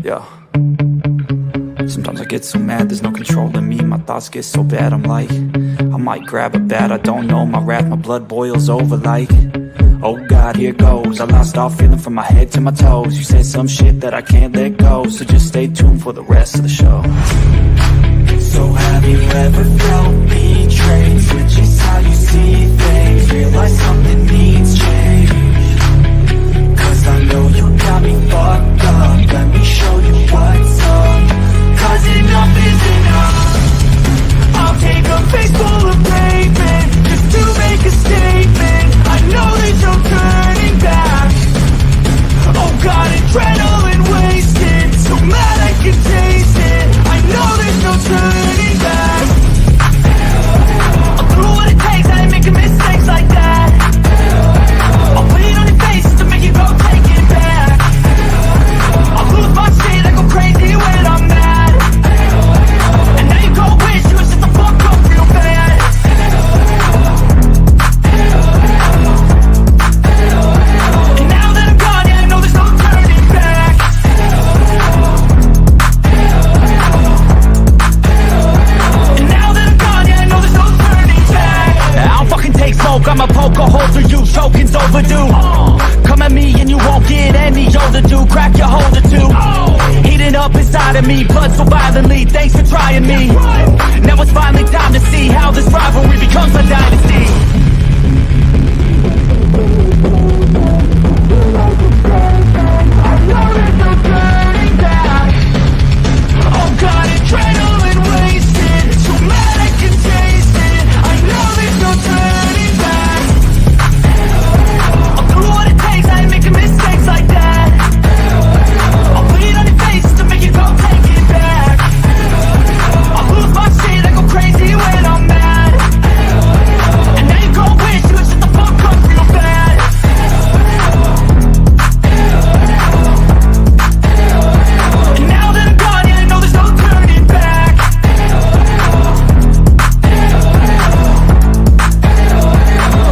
Yeah. Sometimes I get so mad, there's no controlling me. My thoughts get so bad, I'm like, I might grab a bat, I don't know. My wrath, my blood boils over like, oh God, here goes. I lost all feeling from my head to my toes. You said some shit that I can't let go, so just stay tuned for the rest of the show. So have you ever felt betrayed? Switches how you see things, realize something needs change. Cause I know you got me fucked up, let me show you what's up. Cause enough is enough. I'll take a face full of pavement just to make a statement. I know there's no turning back. Oh God, adrenaline wasted, so mad I can taste it. I know there's no turning back. I'll do what it takes, I ain't making mistakes like that. I'll put it on your face to make you go take it back. I'll lose my shit, I go crazy when I'm mad. And now you go wish you would shut the fuck up real bad. And now that I'm gone, yeah, I know there's no turning back. And now that I'm gone, yeah, I know there's no turning back. I don't fucking take smoke, I'ma poke a hole through you, choking's overdue. Come at me and you won't get any older, dude. Crack your holder too. Heating up inside of me, blood so violently. Thanks for trying me. Now it's finally time to see how this rivalry becomes a dynasty. I know there's no turning back. Oh God, adrenaline wasted, so mad I can taste it. I know there's no turning back. I'll do what it takes, I ain't making mistakes like that. I'll put it on your face to make you go take it back. I'll lose my shit, I go crazy when I'm mad. And now you go wish you would shut the fuck up real bad. And now that I'm gone, yeah, I know there's no turning back.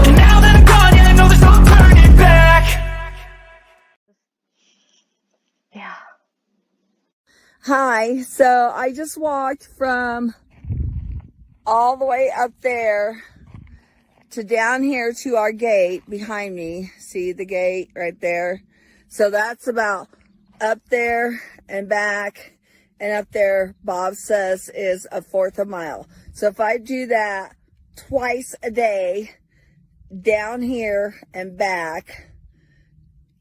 And now that I'm gone, yeah, I know there's no turning back. Yeah. Hi, so I just walked from all the way up there to down here to our gate behind me. See the gate right there? So that's about up there and back, and up there, Bob says, is a fourth of a mile. So if I do that twice a day, down here and back,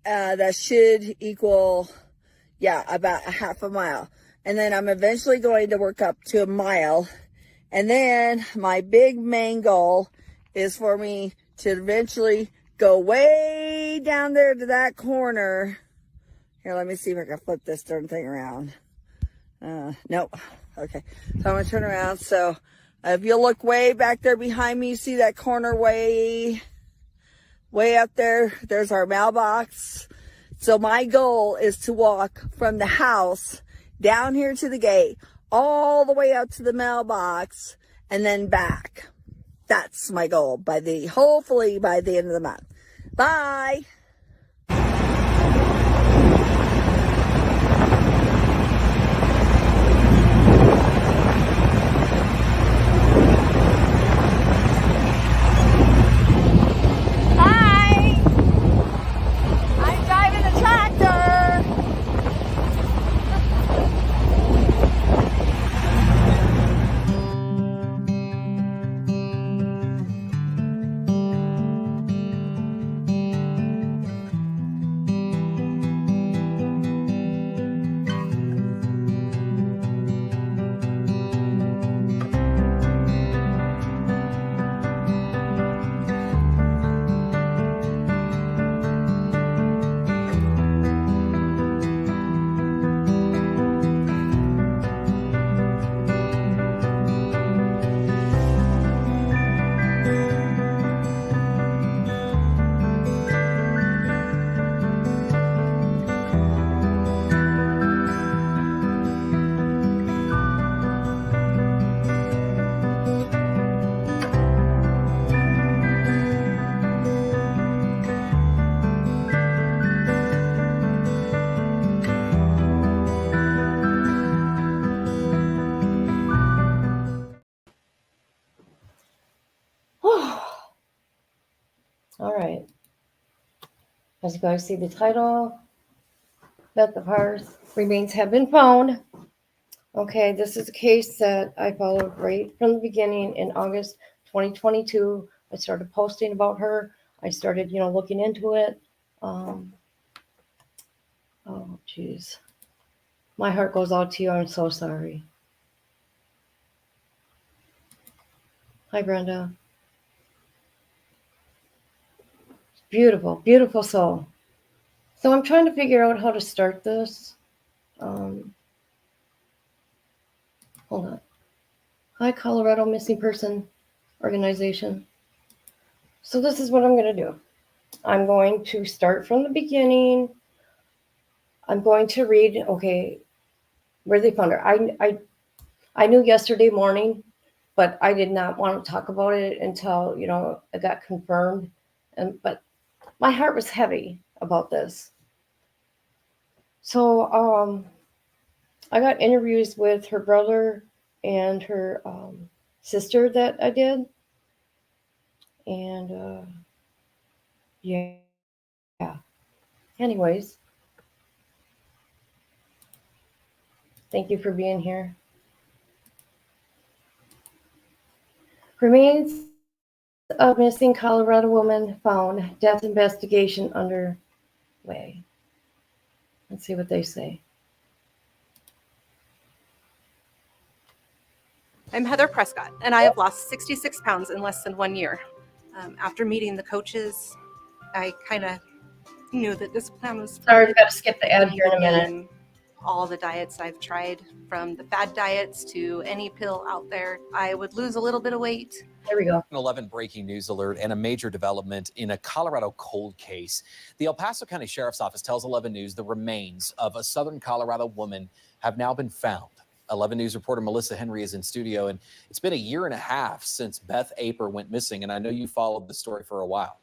that should equal, yeah, about a half a mile. And then I'm eventually going to work up to a mile. And then my big main goal is for me to eventually go way down there to that corner. Here, let me see if I can flip this darn thing around. Nope. Okay. So I'm going to turn around. So if you look way back there behind me, you see that corner way up there. There's our mailbox. So my goal is to walk from the house down here to the gate, all the way out to the mailbox, and then back. That's my goal hopefully by the end of the month. Bye. As you guys see the title, Beth remains have been found. Okay, this is a case that I followed right from the beginning in August 2022. I started posting about her. I started, looking into it. Oh, geez. My heart goes out to you. I'm so sorry. Hi, Brenda. Beautiful, beautiful soul. So I'm trying to figure out how to start this. Hold on. Hi, Colorado Missing Person Organization. So this is what I'm going to do. I'm going to start from the beginning. I'm going to read, okay, where they found her. I knew yesterday morning, but I did not want to talk about it until, it got confirmed. But my heart was heavy about this. So I got interviews with her brother and her sister that I did. And yeah. Anyways, thank you for being here. Remains of missing Colorado woman found. Death investigation underway. Let's see what they say. I'm Heather Prescott, and I have lost 66 pounds in less than 1 year. After meeting the coaches, I kind of knew that this plan was Sorry, we've got to skip the ad here in a minute. All the diets I've tried, from the fad diets to any pill out there, I would lose a little bit of weight. There we go. An 11 breaking news alert and a major development in a Colorado cold case. The El Paso County Sheriff's Office tells 11 News the remains of a Southern Colorado woman have now been found. 11 News reporter Melissa Henry is in studio, and it's been a year and a half since Beth Aper went missing, and I know you followed the story for a while.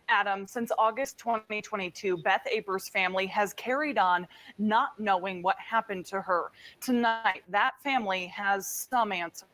Adam, since August 2022, Beth Aper's family has carried on not knowing what happened to her. Tonight, that family has some answers.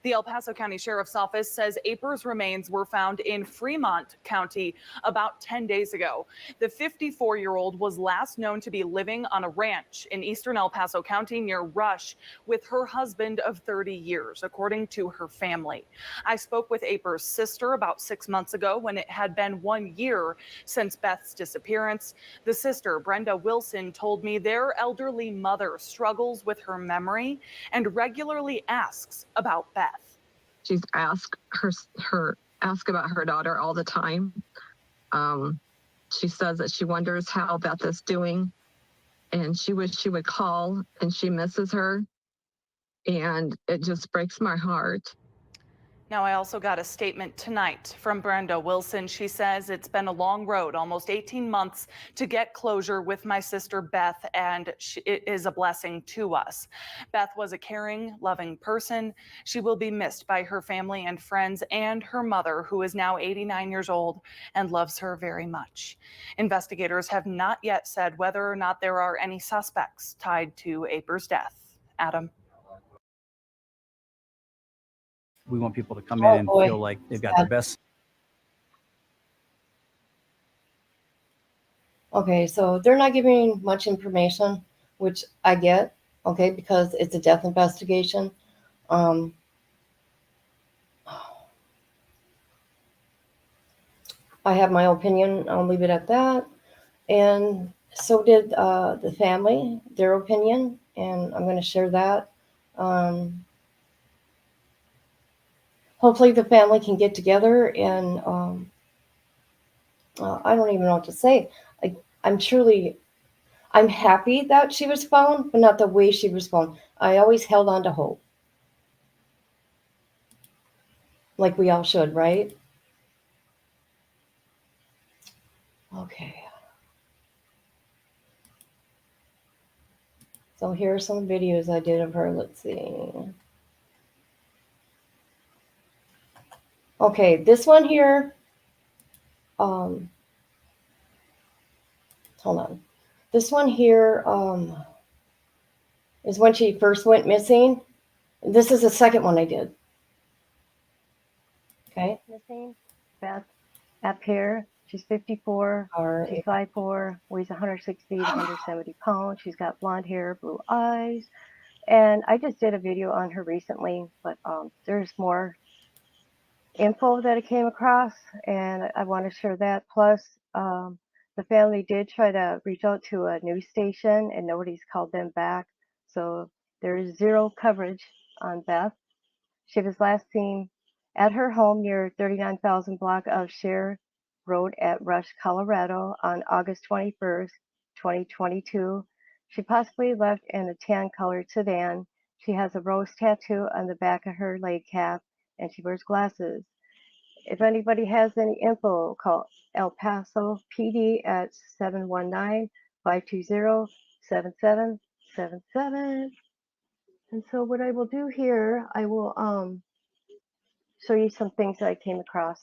The El Paso County Sheriff's Office says Aper's remains were found in Fremont County about 10 days ago. The 54-year-old was last known to be living on a ranch in eastern El Paso County near Rush with her husband of 30 years, according to her family. I spoke with Aper's sister about 6 months ago when it had been 1 year since Beth's disappearance. The sister, Brenda Wilson, told me their elderly mother struggles with her memory and regularly asks about Beth. She's asked about her daughter all the time. She says that she wonders how Beth is doing, and she wishes she would call, and she misses her, and it just breaks my heart. Now, I also got a statement tonight from Brenda Wilson. She says it's been a long road, almost 18 months to get closure with my sister Beth, and it is a blessing to us. Beth was a caring, loving person. She will be missed by her family and friends and her mother, who is now 89 years old and loves her very much. Investigators have not yet said whether or not there are any suspects tied to Aper's death. Adam. We want people to come in and feel like they've got the best. Okay, so they're not giving much information, which I get, okay, because it's a death investigation. I have my opinion. I'll leave it at that. And so did the family, their opinion, and I'm going to share that. Hopefully the family can get together, and I don't even know what to say. I'm happy that she was found, but not the way she was found. I always held on to hope. Like we all should, right? Okay. So here are some videos I did of her. Let's see. Okay, this one here. Hold on. This one here is when she first went missing. This is the second one I did. Okay. Missing Beth Aper. She's 54. All right. She's 5'4", weighs 160 to 170 pounds. She's got blonde hair, blue eyes. And I just did a video on her recently, but there's more info that I came across, and I want to share that. Plus, the family did try to reach out to a news station, and nobody's called them back. So there's zero coverage on Beth. She was last seen at her home near 39,000 block of Share Road at Rush, Colorado on August 21st, 2022. She possibly left in a tan-colored sedan. She has a rose tattoo on the back of her leg calf, and she wears glasses. If anybody has any info, call El Paso PD at 719-520-7777. And so what I will do here, I will show you some things that I came across.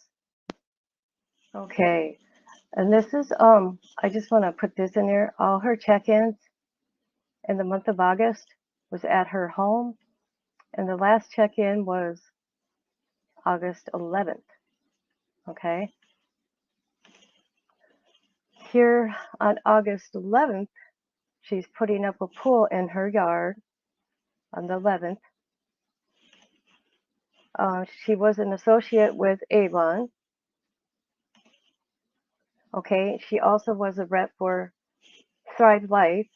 Okay, and this is I just want to put this in there. All her check-ins in the month of August was at her home, and the last check-in was August 11th. Okay, here on August 11th, she's putting up a pool in her yard on the 11th. She was an associate with Avon. Okay, she also was a rep for Thrive Life.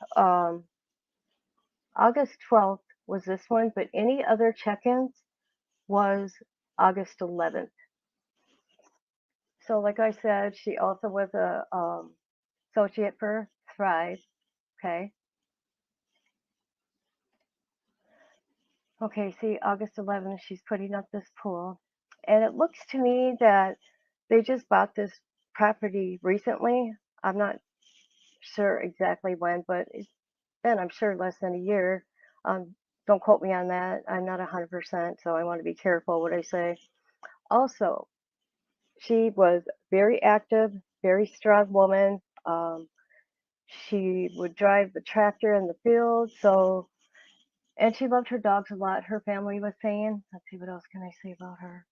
August 12th was this one, but any other check-ins was August 11th. So like I said, she also was a associate for Thrive. Okay. Okay, see, August 11th, she's putting up this pool. And it looks to me that they just bought this property recently. I'm not sure exactly when, but it's been, I'm sure, less than a year. Don't quote me on that. I'm not 100%, so I want to be careful what I say. Also, she was very active, very strong woman. She would drive the tractor in the field, so, and she loved her dogs a lot, her family was saying. Let's see, what else can I say about her?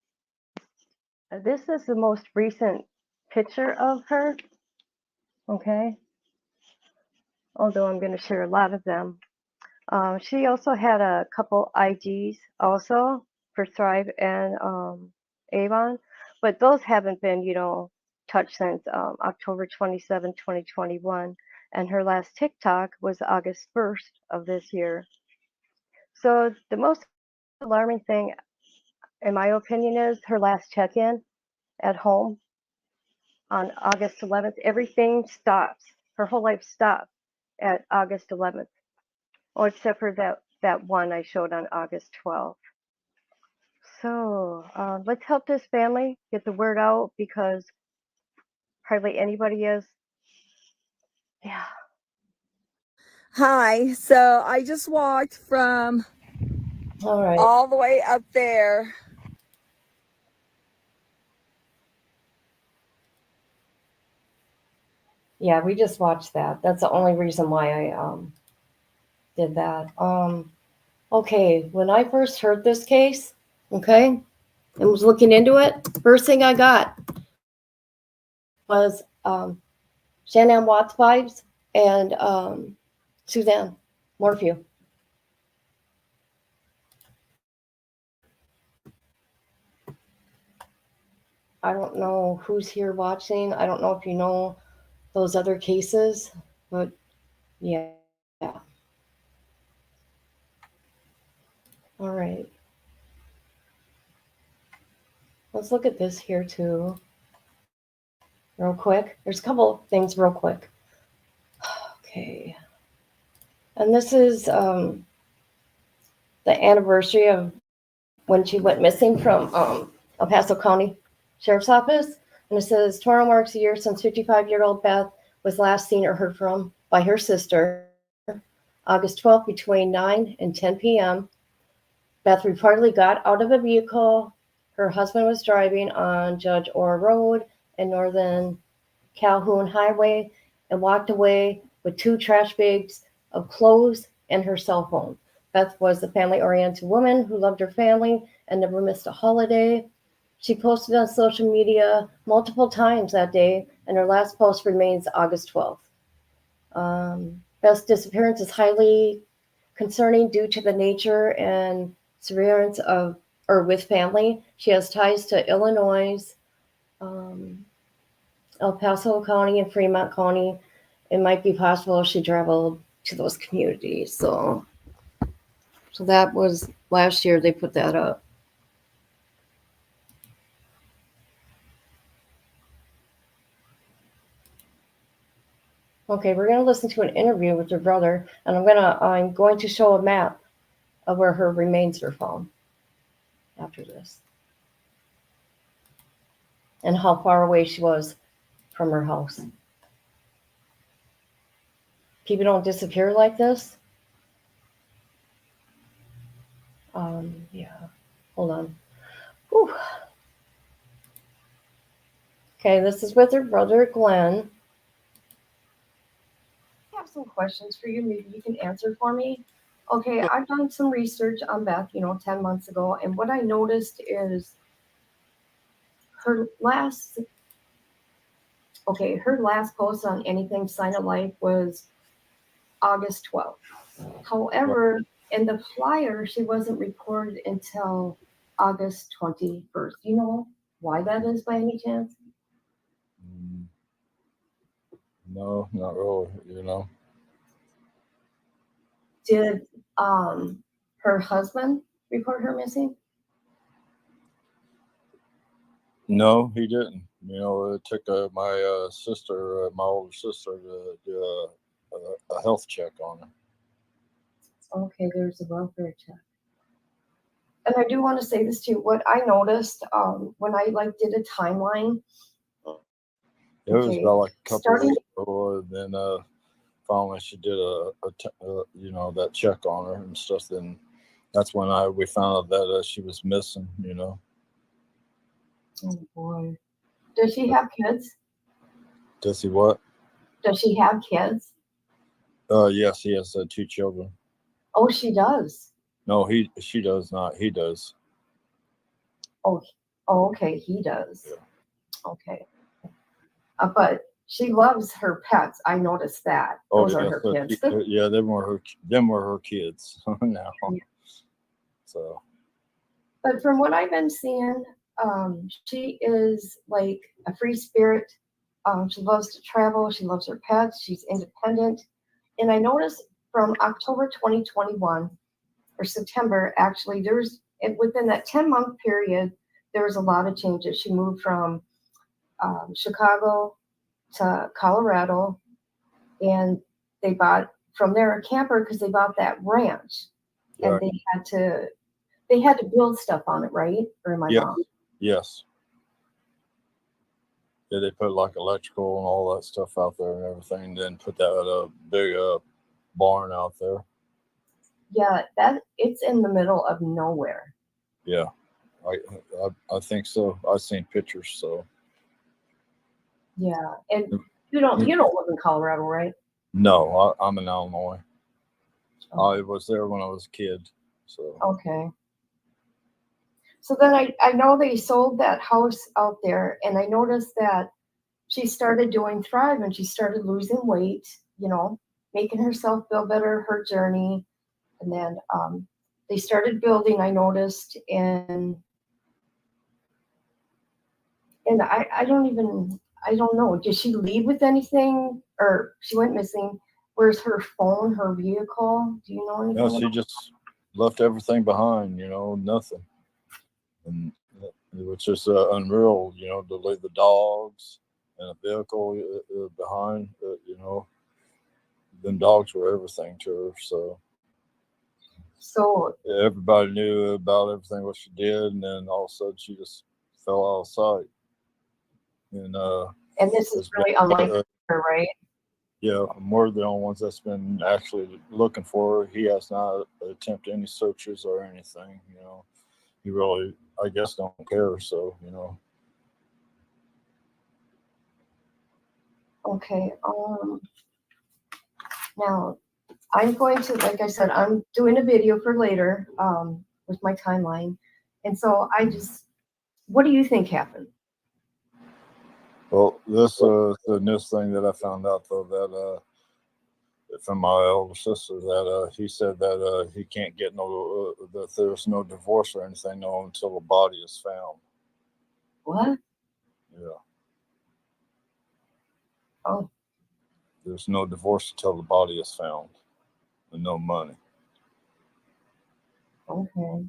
This is the most recent picture of her, okay? Although I'm going to share a lot of them. She also had a couple IGs also for Thrive and Avon, but those haven't been, touched since October 27, 2021. And her last TikTok was August 1st of this year. So the most alarming thing, in my opinion, is her last check-in at home on August 11th. Everything stops. Her whole life stopped at August 11th. Oh, except for that one I showed on August 12th. So let's help this family get the word out, because hardly anybody is. Yeah. Hi, so I just walked from All right. all the way up there. Yeah, we just watched that. That's the only reason why I did that. Okay, when I first heard this case, okay, and was looking into it, first thing I got was Shannon Watts vibes and Suzanne Morphew. I don't know who's here watching. I don't know if you know those other cases, but yeah. All right. Let's look at this here too, real quick. There's a couple things real quick. Okay. And this is the anniversary of when she went missing from El Paso County Sheriff's Office. And it says, tomorrow marks a year since 55-year-old Beth was last seen or heard from by her sister, August 12th between 9 and 10 p.m. Beth reportedly got out of a vehicle her husband was driving on Judge Orr Road and Northern Calhoun Highway and walked away with 2 trash bags of clothes and her cell phone. Beth was a family-oriented woman who loved her family and never missed a holiday. She posted on social media multiple times that day and her last post remains August 12th. Beth's disappearance is highly concerning due to the nature and severance of, or with family. She has ties to Illinois, El Paso County, and Fremont County. It might be possible she traveled to those communities. So that was last year they put that up. Okay, we're going to listen to an interview with her brother, and I'm going to show a map of where her remains were found after this, and how far away she was from her house. People don't disappear like this. Yeah, hold on. Whew. Okay, this is with her brother, Glenn. I have some questions for you. Maybe you can answer for me. Okay, I've done some research on Beth, 10 months ago, and what I noticed is her last post on anything Sign of Life was August 12th. However, in the flyer, she wasn't reported until August 21st. Do you know why that is by any chance? No, not really, Did her husband report her missing? No, he didn't. It took my sister, my older sister, to do a health check on her. Okay, there's a welfare check. And I do want to say this too. What I noticed when I did a timeline. It was about like a couple of weeks ago, and then finally she did that check on her and stuff. Then that's when we found out that she was missing. Oh boy. Does she have kids? Does he what? Does she have kids? Yes, he has 2 children. Oh, she does. No, she does not. He does. Oh, okay, he does. Yeah. Okay. But she loves her pets. I noticed that. Those are her kids. Yeah, them were her kids now. Yeah. So. But from what I've been seeing, she is like a free spirit. She loves to travel. She loves her pets. She's independent. And I noticed from October 2021 or September, actually, within that 10-month period, there was a lot of changes. She moved from Chicago to Colorado, and they bought from there a camper because they bought that ranch, and right. they had to build stuff on it, right? Or am I wrong? Yes. Yeah, they put like electrical and all that stuff out there and everything. Then put that big barn out there. Yeah, it's in the middle of nowhere. Yeah, I think so. I've seen pictures. So. Yeah, and you don't live in Colorado, right? No, I'm in Illinois. Okay. I was there when I was a kid. So. Okay. So then I know they sold that house out there, and I noticed that she started doing Thrive, and she started losing weight, making herself feel better, her journey. And then they started building, I noticed, and I don't know. Did she leave with anything, or she went missing? Where's her phone, her vehicle? Do you know anything? No, she just left everything behind, nothing. And it was just unreal, to leave the dogs and a vehicle behind, them dogs were everything to her. So everybody knew about everything what she did, and then all of a sudden she just fell out of sight. And this is really unlike her, right? Yeah, we're the only ones that's been actually looking for her. He has not attempted any searches or anything, He really, I guess, don't care, so, Okay, now I'm going to, like I said, I'm doing a video for later with my timeline. And so what do you think happened? Well, this the newest thing that I found out though that from my older sister that he said that he can't get no that there's no divorce or anything no until the body is found. What? Yeah. Oh. There's no divorce until the body is found, and no money. Okay.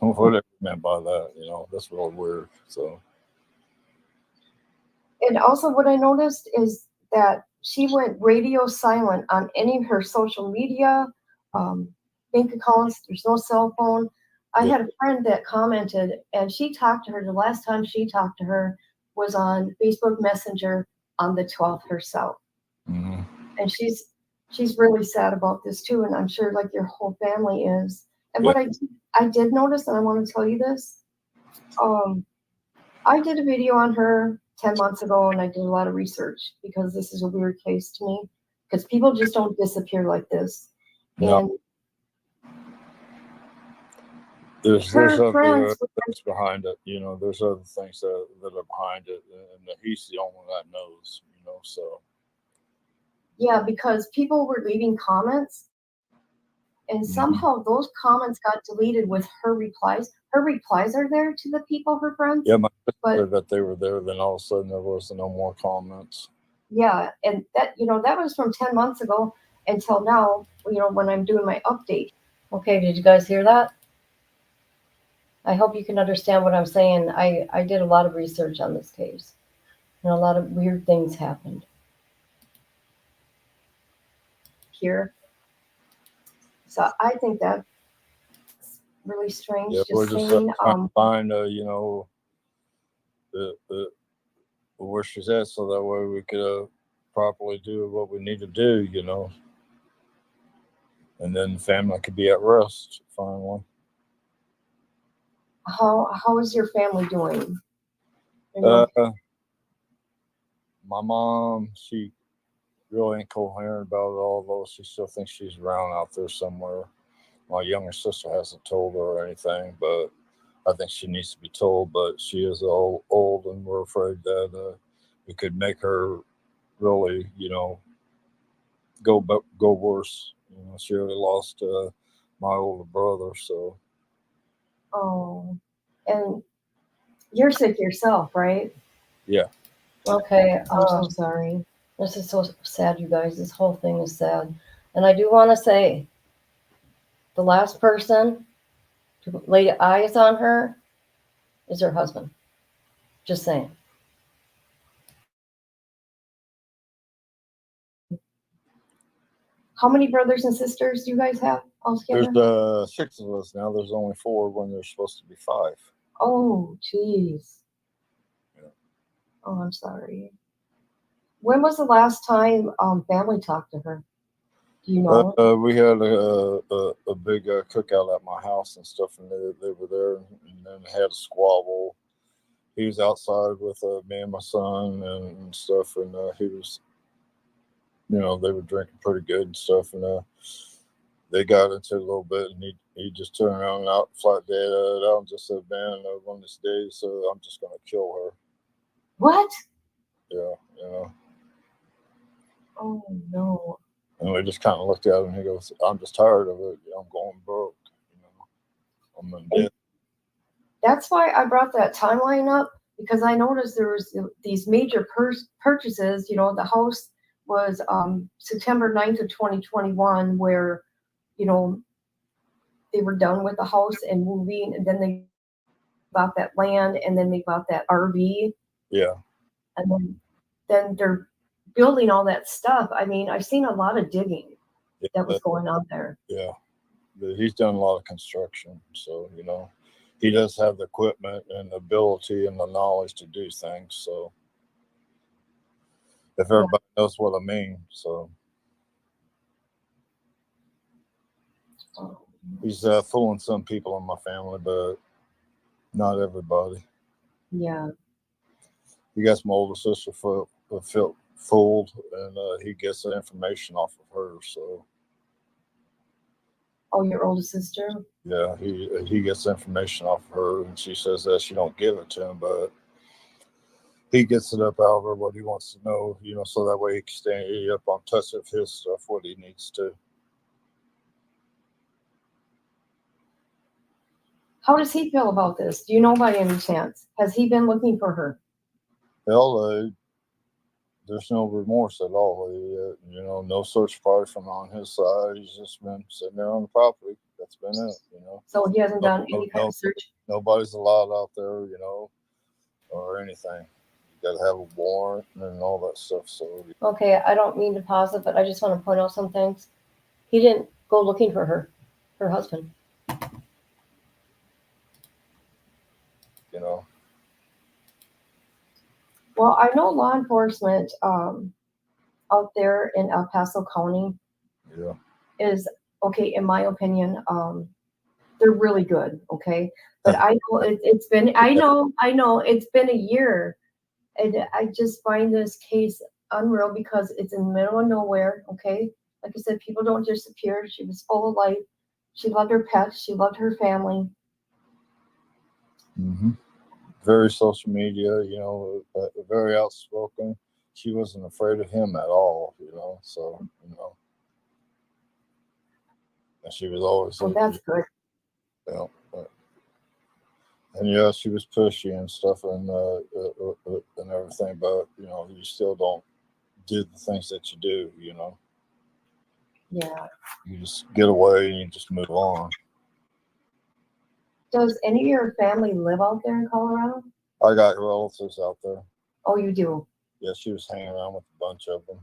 Whatever meant by that, that's real weird. So. And also, what I noticed is that she went radio silent on any of her social media, bank accounts. There's no cell phone. I had a friend that commented, and she talked to her. The last time she talked to her was on Facebook Messenger on the 12th herself. Mm-hmm. And she's really sad about this too, and I'm sure like your whole family is. And what I did notice, and I want to tell you this, I did a video on her 10 months ago, and I did a lot of research because this is a weird case to me, because people just don't disappear like this. No. And there's other things behind it, there's other things that are behind it, and he's the only one that knows, so. Yeah, because people were leaving comments, and somehow those comments got deleted with her replies. Her replies are there to the people, her friends. Yeah, my sister said that they were there, then all of a sudden there was no more comments. Yeah, and that was from 10 months ago until now, when I'm doing my update. Okay, did you guys hear that? I hope you can understand what I'm saying. I did a lot of research on this case, and a lot of weird things happened here. So I think that's really strange. Yeah, we're just trying to find, where she's at, so that way we could properly do what we need to do, and then the family could be at rest finally. How is your family doing? My mom, she really incoherent about it, although she still thinks she's around out there somewhere. My younger sister hasn't told her or anything, but I think she needs to be told. But she is old, and we're afraid that it could make her really, go worse. She already lost my older brother, so. Oh, and you're sick yourself, right? Yeah. Okay, I'm so sorry. This is so sad, you guys. This whole thing is sad. And I do want to say, the last person to lay eyes on her is her husband. Just saying. How many brothers and sisters do you guys have altogether? There's 6 of us now. There's only 4 when there's supposed to be 5. Oh, jeez. Yeah. Oh, I'm sorry. When was the last time family talked to her? Do you know? We had a big cookout at my house and stuff, and they were there, and then had a squabble. He was outside with me and my son and stuff, and he was, they were drinking pretty good and stuff, and they got into it a little bit, and he just turned around and flat dead out and just said, "Man, one of these days, I'm just gonna kill her." What? Yeah, Oh no. And we just kind of looked at him, and he goes, "I'm just tired of it. I'm going broke. I'm in debt." That's why I brought that timeline up, because I noticed there was these major purchases. The house was September 9th of 2021, where, they were done with the house and moving, and then they bought that land, and then they bought that RV. Yeah. And then they're building all that stuff. I mean, I've seen a lot of digging that was going on there. Yeah. He's done a lot of construction, so, he does have the equipment and the ability and the knowledge to do things. So if everybody knows what I mean, so he's fooling some people in my family, but not everybody. Yeah. He got my older sister felt fooled, and he gets the information off of her. So. Oh, your older sister? Yeah, he gets information off of her, and she says that she don't give it to him, but he gets it up out of her what he wants to know, you know, so that way he can stay up on touch of his stuff, what he needs to. How does he feel about this? Do you know by any chance? Has he been looking for her? Hell, there's no remorse at all. You know, no search party from on his side. He's just been sitting there on the property. That's been it, you know. So he hasn't done any kind of search? Nobody's allowed out there, you know, or anything. You got to have a warrant and all that stuff. So Okay, I don't mean to pause it, but I just want to point out some things. He didn't go looking for her husband. You know. Well, I know law enforcement out there in El Paso County is, okay, in my opinion, they're really good, okay? But I know it's been, I know it's been a year, and I just find this case unreal because it's in the middle of nowhere, okay? Like I said, people don't disappear. She was full of life. She loved her pets. She loved her family. Mm-hmm. Very social media, you know, very outspoken. She wasn't afraid of him at all, you know, so, you know. And she was always... Well, that's good. You know, and yeah, she was pushy and stuff and everything, but, you know, you still don't do the things that you do, you know. Yeah. You just get away and you just move on. Does any of your family live out there in Colorado? I got relatives out there. Oh, you do? Yeah, she was hanging around with a bunch of them.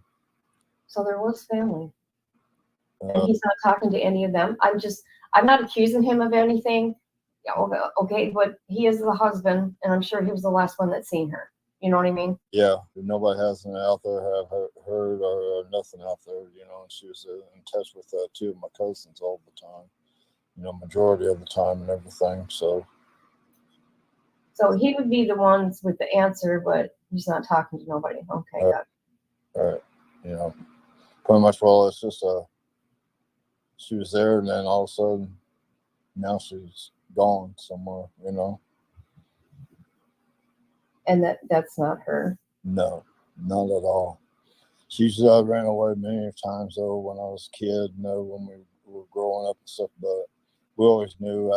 So there was family. And he's not talking to any of them. I'm not accusing him of anything. Okay, but he is the husband, and I'm sure he was the last one that's seen her. You know what I mean? Yeah, nobody has it out there, have heard or nothing out there, you know. And she was in touch with two of my cousins all the time, you know, majority of the time and everything. So he would be the ones with the answer, but he's not talking to nobody. Okay, got it. All right, you know, pretty much. Well, it's just she was there, and then all of a sudden, now she's gone somewhere, you know. And that's not her. No, not at all. She's ran away many times though when I was a kid, you know, when we were growing up and stuff. But we always knew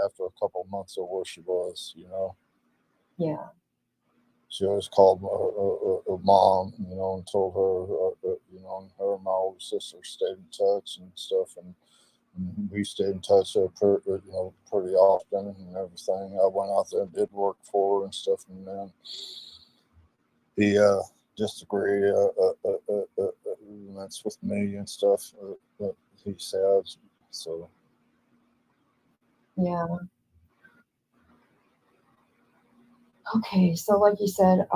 after a couple of months of where she was, you know. Yeah. She always called her mom, you know, and told her, you know, and her and my older sister stayed in touch and stuff, and we stayed in touch, you know, pretty often and everything. I went out there and did work for her and stuff, and then he disagreed. That's with me and stuff. He said so. Yeah. Okay, so like you said,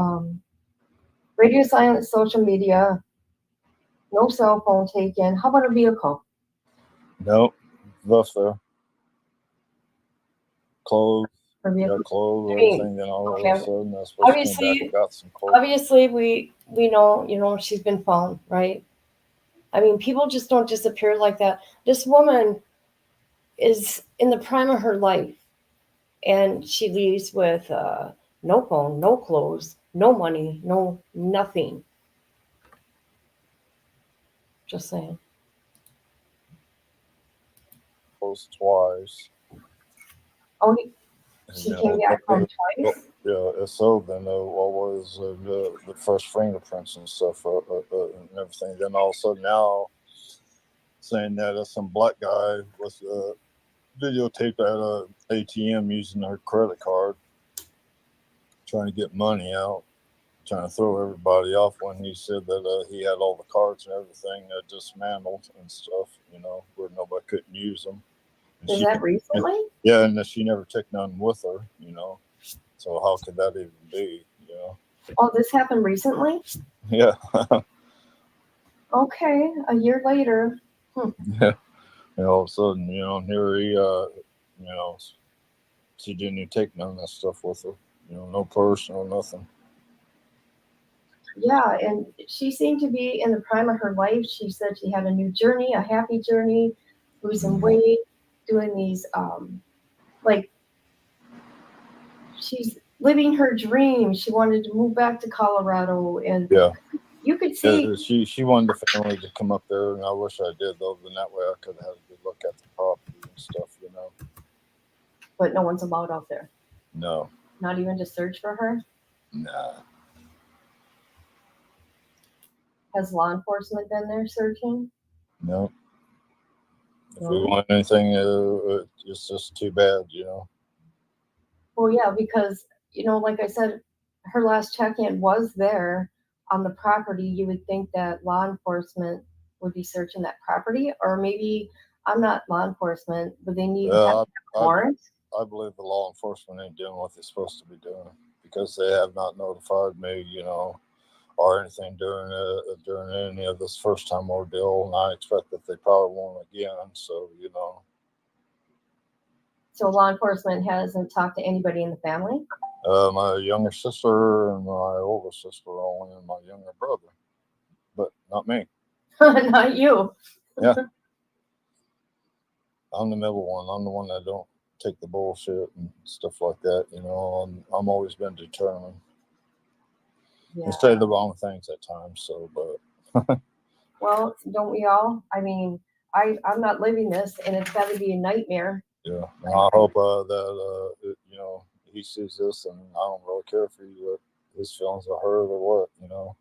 radio silence, social media, no cell phone taken. How about a vehicle? Nope, left there. Clothes. Got clothes, everything. Then all of a sudden, I was supposed to come back and got some clothes. Obviously, we know, you know, she's been found, right? I mean, people just don't disappear like that. This woman is in the prime of her life, and she leaves with no phone, no clothes, no money, no nothing. Just saying. Clothes twice. Oh, she came back home twice? Yeah, so then what was the first fingerprints and stuff and everything. Then all of a sudden now saying that some black guy was videotaped at a ATM using her credit card, trying to get money out, trying to throw everybody off when he said that he had all the cards and everything dismantled and stuff, you know, where nobody couldn't use them. Is that recently? Yeah, and she never took none with her, you know. So how could that even be, you know? Oh, this happened recently? Yeah. Okay, a year later. Yeah. And all of a sudden, you know, here he, you know, she didn't even take none of that stuff with her. You know, no purse, no nothing. Yeah, and she seemed to be in the prime of her life. She said she had a new journey, a happy journey, losing weight, doing these, like, she's living her dream. She wanted to move back to Colorado, and Yeah. you could see She wanted the family to come up there, and I wish I did, though. Then that way I could have had a good look at the property and stuff, you know. but no one's allowed out there. No. Not even to search for her. Nah. Has law enforcement been there searching? No. If No. we want anything, it's just too bad, you know. Well, yeah, because, you know, like I said, her last check-in was there on the property. You would think that law enforcement would be searching that property, or maybe I'm not law enforcement, but they need to have a warrant. I believe the law enforcement ain't doing what they're supposed to be doing because they have not notified me, you know, or anything during any of this first time ordeal, and I expect that they probably won't again. So, you know. So law enforcement hasn't talked to anybody in the family? My younger sister and my older sister only, and my younger brother, but not me. Not you. Yeah. I'm the middle one. I'm the one that don't take the bullshit and stuff like that. You know, I'm always been determined. Yeah. And say the wrong things at times. So, but. Well, don't we all? I mean, I'm not living this, and it's got to be a nightmare. Yeah. And I hope that, you know, he sees this, and I don't really care if his feelings are hurt or what, you know.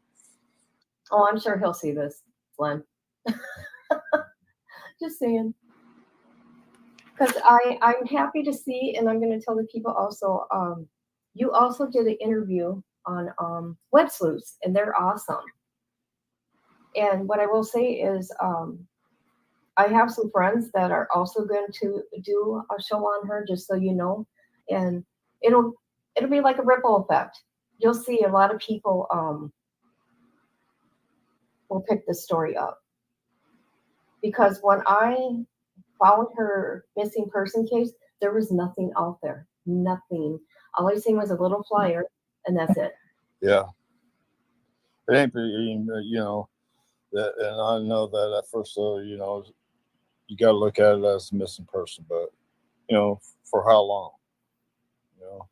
Oh, I'm sure he'll see this, Glenn. Just saying. Because I'm happy to see, and I'm going to tell the people also, you also did an interview on Web Sleuths, and they're awesome. And what I will say is I have some friends that are also going to do a show on her, just so you know. And it'll be like a ripple effect. You'll see a lot of people will pick this story up. Because when I found her missing person case, there was nothing out there. Nothing. All I seen was a little flyer, and that's it. Yeah. It ain't, you know, that, and I know that at first, you know, you got to look at it as a missing person, but, you know, for how long? You know?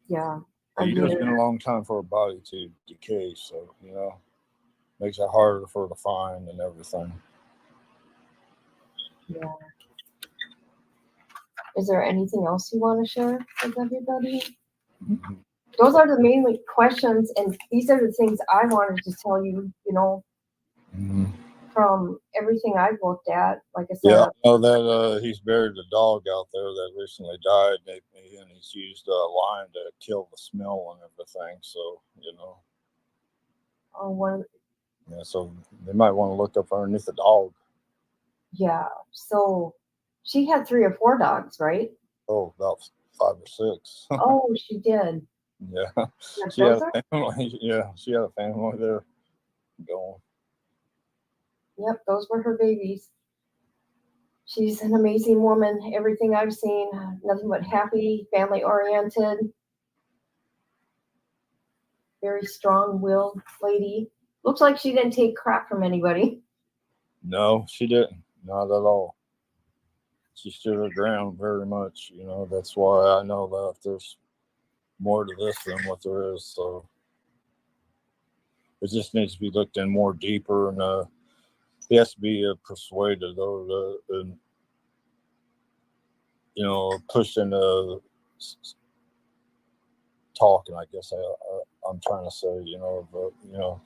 Yeah. A year's been a long time for a body to decay, so, you know, makes it harder for her to find and everything. Yeah. Is there anything else you want to share with everybody? Mm-hmm. Those are the main questions, and these are the things I wanted to tell you, you know, from everything I've looked at. Like I said, yeah, I know that he's buried a dog out there that recently died, and he's used lime to kill the smell and everything, so, you know. Oh, yeah, so they might want to look up underneath the dog. Yeah, so she had 3 or 4 dogs, right? Oh, about 5 or 6. Oh, she did. Yeah, she had a family. Yeah, she had a family there going. Yep, those were her babies. She's an amazing woman. Everything I've seen, nothing but happy, family-oriented, very strong-willed lady. Looks like she didn't take crap from anybody. No, she didn't. Not at all. She stood her ground very much. You know, that's why I know that there's more to this than what there is. So it just needs to be looked in more deeper, and he has to be persuaded, though, and you know, pushed into talking. I guess I'm trying to say, you know, but you know,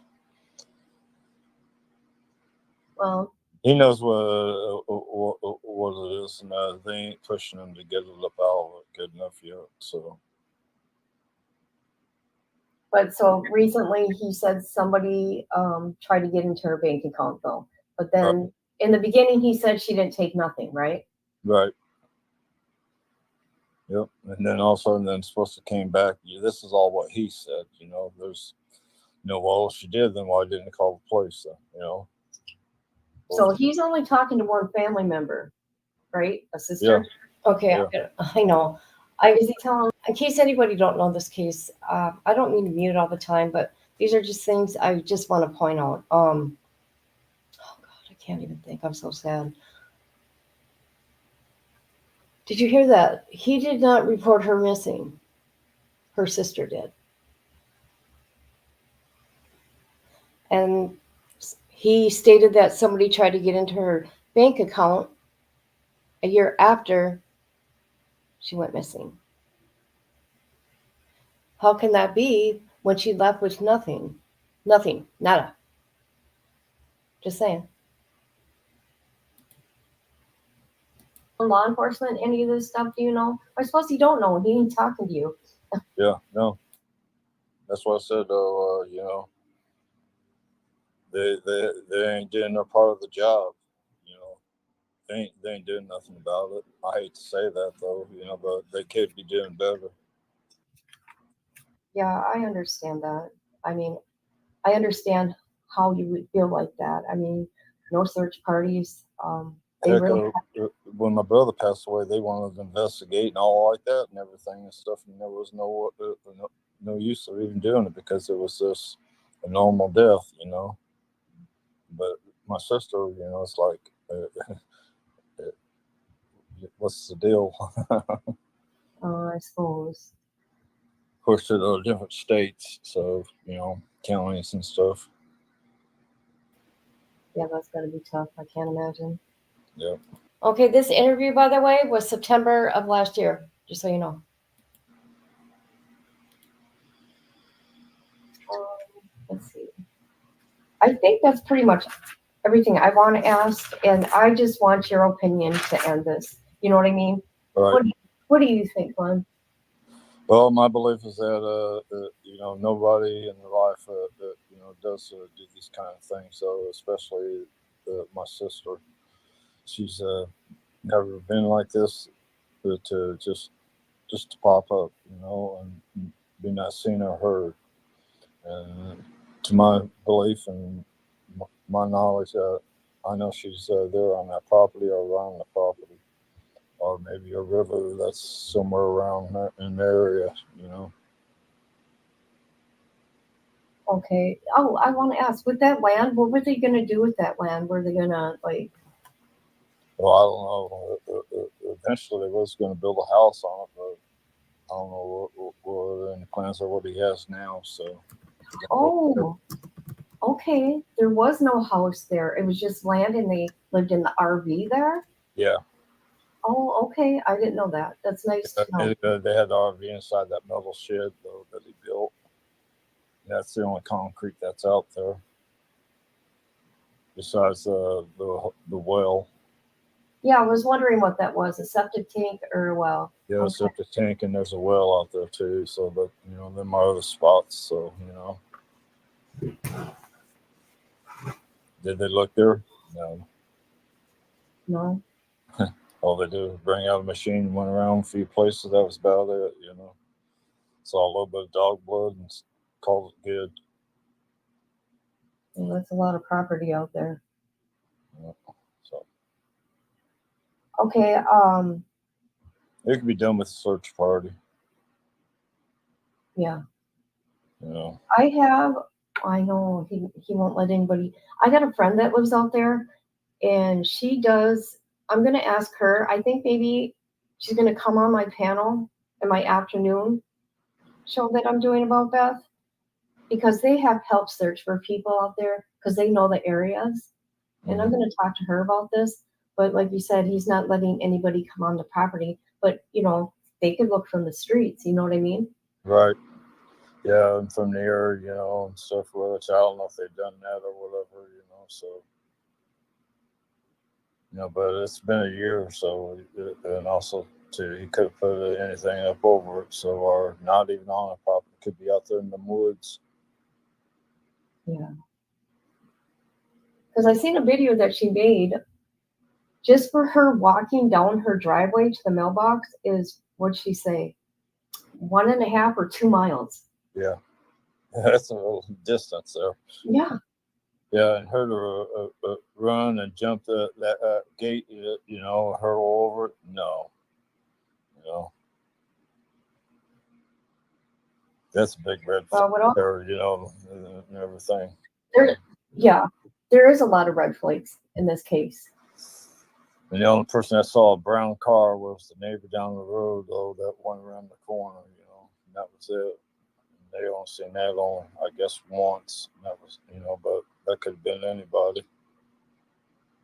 well, he knows what it is, and they ain't pushing him to get it up out of it good enough yet. So. But so recently he said somebody tried to get into her bank account though. But then in the beginning he said she didn't take nothing, right? Right. Yep. And then all of a sudden then supposed to came back. This is all what he said, you know. There's well, she did, then why didn't he call the police then, you know? So he's only talking to one family member, right? A sister? Yeah. Okay, yeah. I know. Is he telling, in case anybody don't know this case, I don't mean to mute all the time, but these are just things I just want to point out. Oh God, I can't even think. I'm so sad. Did you hear that? He did not report her missing. Her sister did. And he stated that somebody tried to get into her bank account a year after she went missing. How can that be when she left with nothing? Nothing. Nada. Just saying. Law enforcement, any of this stuff, do you know? I suppose you don't know. He ain't talking to you. Yeah, no. That's what I said, though. You know, they ain't doing their part of the job. You know, they ain't doing nothing about it. I hate to say that, though. You know, but they could be doing better. Yeah, I understand that. I mean, I understand how you would feel like that. I mean, no search parties. They Heck, really when my brother passed away, they wanted to investigate and all like that and everything and stuff, and there was no use of even doing it because it was just a normal death, you know. But my sister, you know, it's like, what's the deal? I suppose. Of course, they're different states, so you know, counties and stuff. Yeah, that's got to be tough. I can't imagine. Yeah. Okay, this interview, by the way, was September of last year, just so you know. Let's see. I think that's pretty much everything I want to ask, and I just want your opinion to end this. You know what I mean? Right. What do you think, Glenn? Well, my belief is that you know, nobody in their life you know does do these kind of things. So especially my sister, she's never been like this, but just to pop up, you know, and be not seen or heard. And to my belief and my knowledge, I know she's there on that property or around the property, or maybe a river that's somewhere around there in the area, you know. Okay. Oh, I want to ask, with that land, what were they going to do with that land? Were they going to, like... Well, I don't know. Eventually, they was going to build a house on it, but I don't know what any plans are what he has now. So. Oh, okay. There was no house there. It was just land, and they lived in the RV there? Yeah. Oh, okay. I didn't know that. That's nice to know. They had the RV inside that metal shed, though, that he built. That's the only concrete that's out there. Besides the well. Yeah, I was wondering what that was, a septic tank or a well. Yeah, a septic tank, and there's a well out there too. So, but you know, them are other spots. So, you know, did they look there? No. No. All they did was bring out a machine, went around a few places. That was about it. You know, saw a little bit of dog blood and called it good. Well, that's a lot of property out there. Yeah, so. Okay. It could be done with a search party. Yeah. You know. I know he won't let anybody. I got a friend that lives out there, and she does. I'm going to ask her. I think maybe she's going to come on my panel in my afternoon show that I'm doing about Beth, because they have help search for people out there because they know the areas. And I'm going to talk to her about this. But like you said, he's not letting anybody come on the property. But, you know, they could look from the streets. You know what I mean? Right. Yeah, and from the air, you know, and stuff, which I don't know if they've done that or whatever, you know, so. You know, but it's been a year or so, and also, too, he could have put anything up over it, so, or not even on a property, could be out there in the woods. Yeah. Because I seen a video that she made just for her walking down her driveway to the mailbox is, what'd she say, 1.5 or 2 miles. Yeah. That's a little distance there. Yeah. Yeah, and her to run and jump that gate, you know, hurtle over it, no. You know. That's a big red flag there, you know, and everything. Yeah, there is a lot of red flags in this case. And the only person that saw a brown car was the neighbor down the road, though, that went around the corner, you know, and that was it. And they only seen that I guess, once. And that was, you know, but that could have been anybody.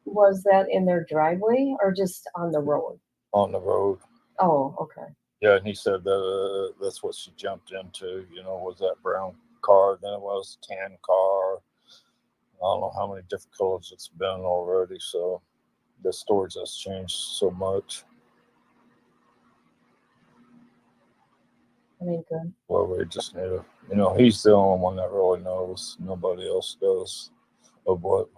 Was that in their driveway or just on the road? On the road. Oh, okay. Yeah, and he said that that's what she jumped into, you know, was that brown car. Then it was a tan car. I don't know how many different colors it's been already, so the stories has changed so much. I mean, good. Well, we just need to, you know, he's the only one that really knows. Nobody else does of what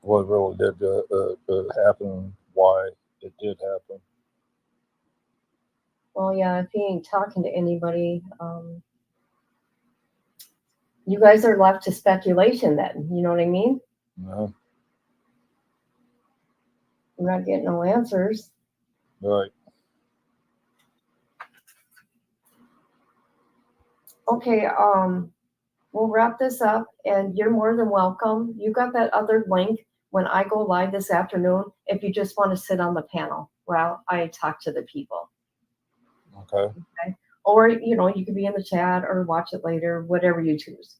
really did happen, why it did happen. Well, yeah, if he ain't talking to anybody, you guys are left to speculation then. You know what I mean? No. You're not getting no answers. Right. Okay, we'll wrap this up, and you're more than welcome. You got that other link when I go live this afternoon if you just want to sit on the panel while I talk to the people. Okay. Or, you know, you could be in the chat or watch it later, whatever you choose.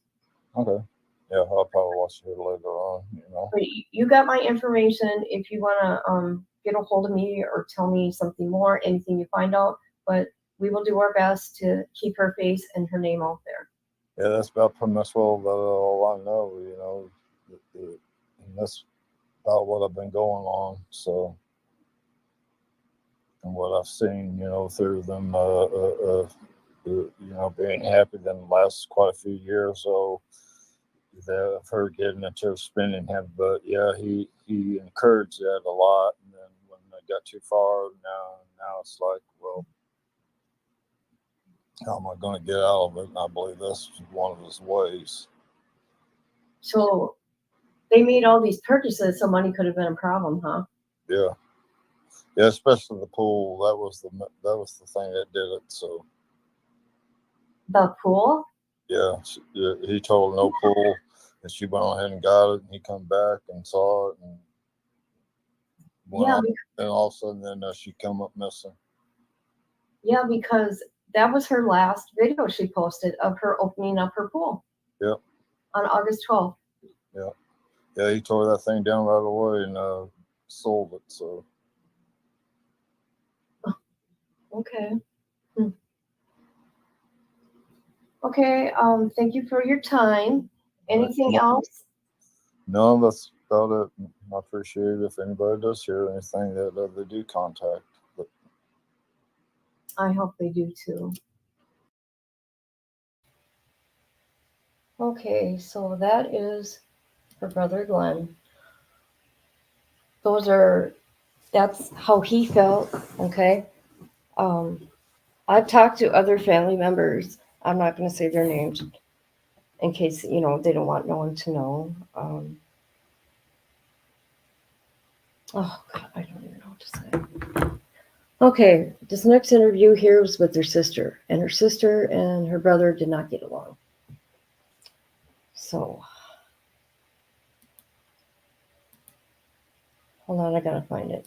Okay. Yeah, I'll probably watch it later on, you know. But you got my information if you want to get a hold of me or tell me something more, anything you find out. But we will do our best to keep her face and her name out there. Yeah, that's about pretty much all I know, you know. And that's about what I've been going on, so. And what I've seen, you know, through them, you know, being happy them last quite a few years. So I've heard getting into spending him, but yeah, he encouraged that a lot. And then when they got too far, now it's like, well, how am I going to get out of it? And I believe that's one of his ways. So they made all these purchases, so money could have been a problem, huh? Yeah. Yeah, especially the pool. That was the thing that did it. So the pool. Yeah, he told her no pool, and she went ahead and got it. And he come back and saw it, and and all of a sudden, then she come up missing. Yeah, because that was her last video she posted of her opening up her pool. Yep. On August 12th. Yeah. Yeah, he tore that thing down right away and sold it. So. Okay. Okay. Thank you for your time. Anything else? No, that's about it. I appreciate it. If anybody does hear anything that they do contact. But I hope they do too. Okay, so that is her brother Glenn. That's how he felt. Okay. I've talked to other family members. I'm not going to say their names in case, they don't want no one to know. Oh God, I don't even know what to say. Okay, this next interview here was with their sister, and her sister and her brother did not get along. So, hold on, I gotta find it.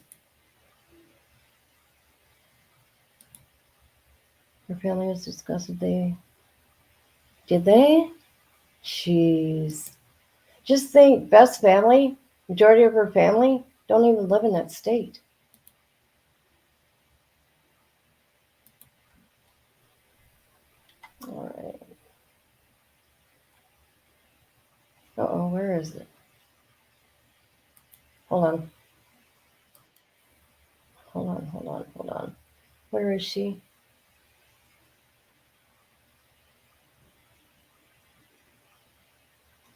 Her family was discussed. Did they? Jeez. Just think, Beth's family, majority of her family, don't even live in that state. All right. Uh-oh, where is it? Hold on. Hold on. Where is she?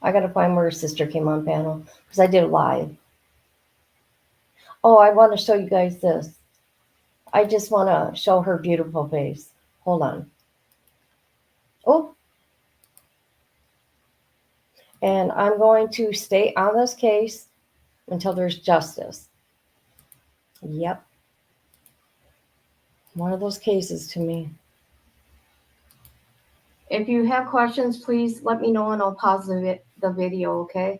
I gotta find where her sister came on panel because I did it live. Oh, I want to show you guys this. I just want to show her beautiful face. Hold on. Oh. And I'm going to stay on this case until there's justice. Yep. One of those cases to me. If you have questions, please let me know and I'll pause the video, okay?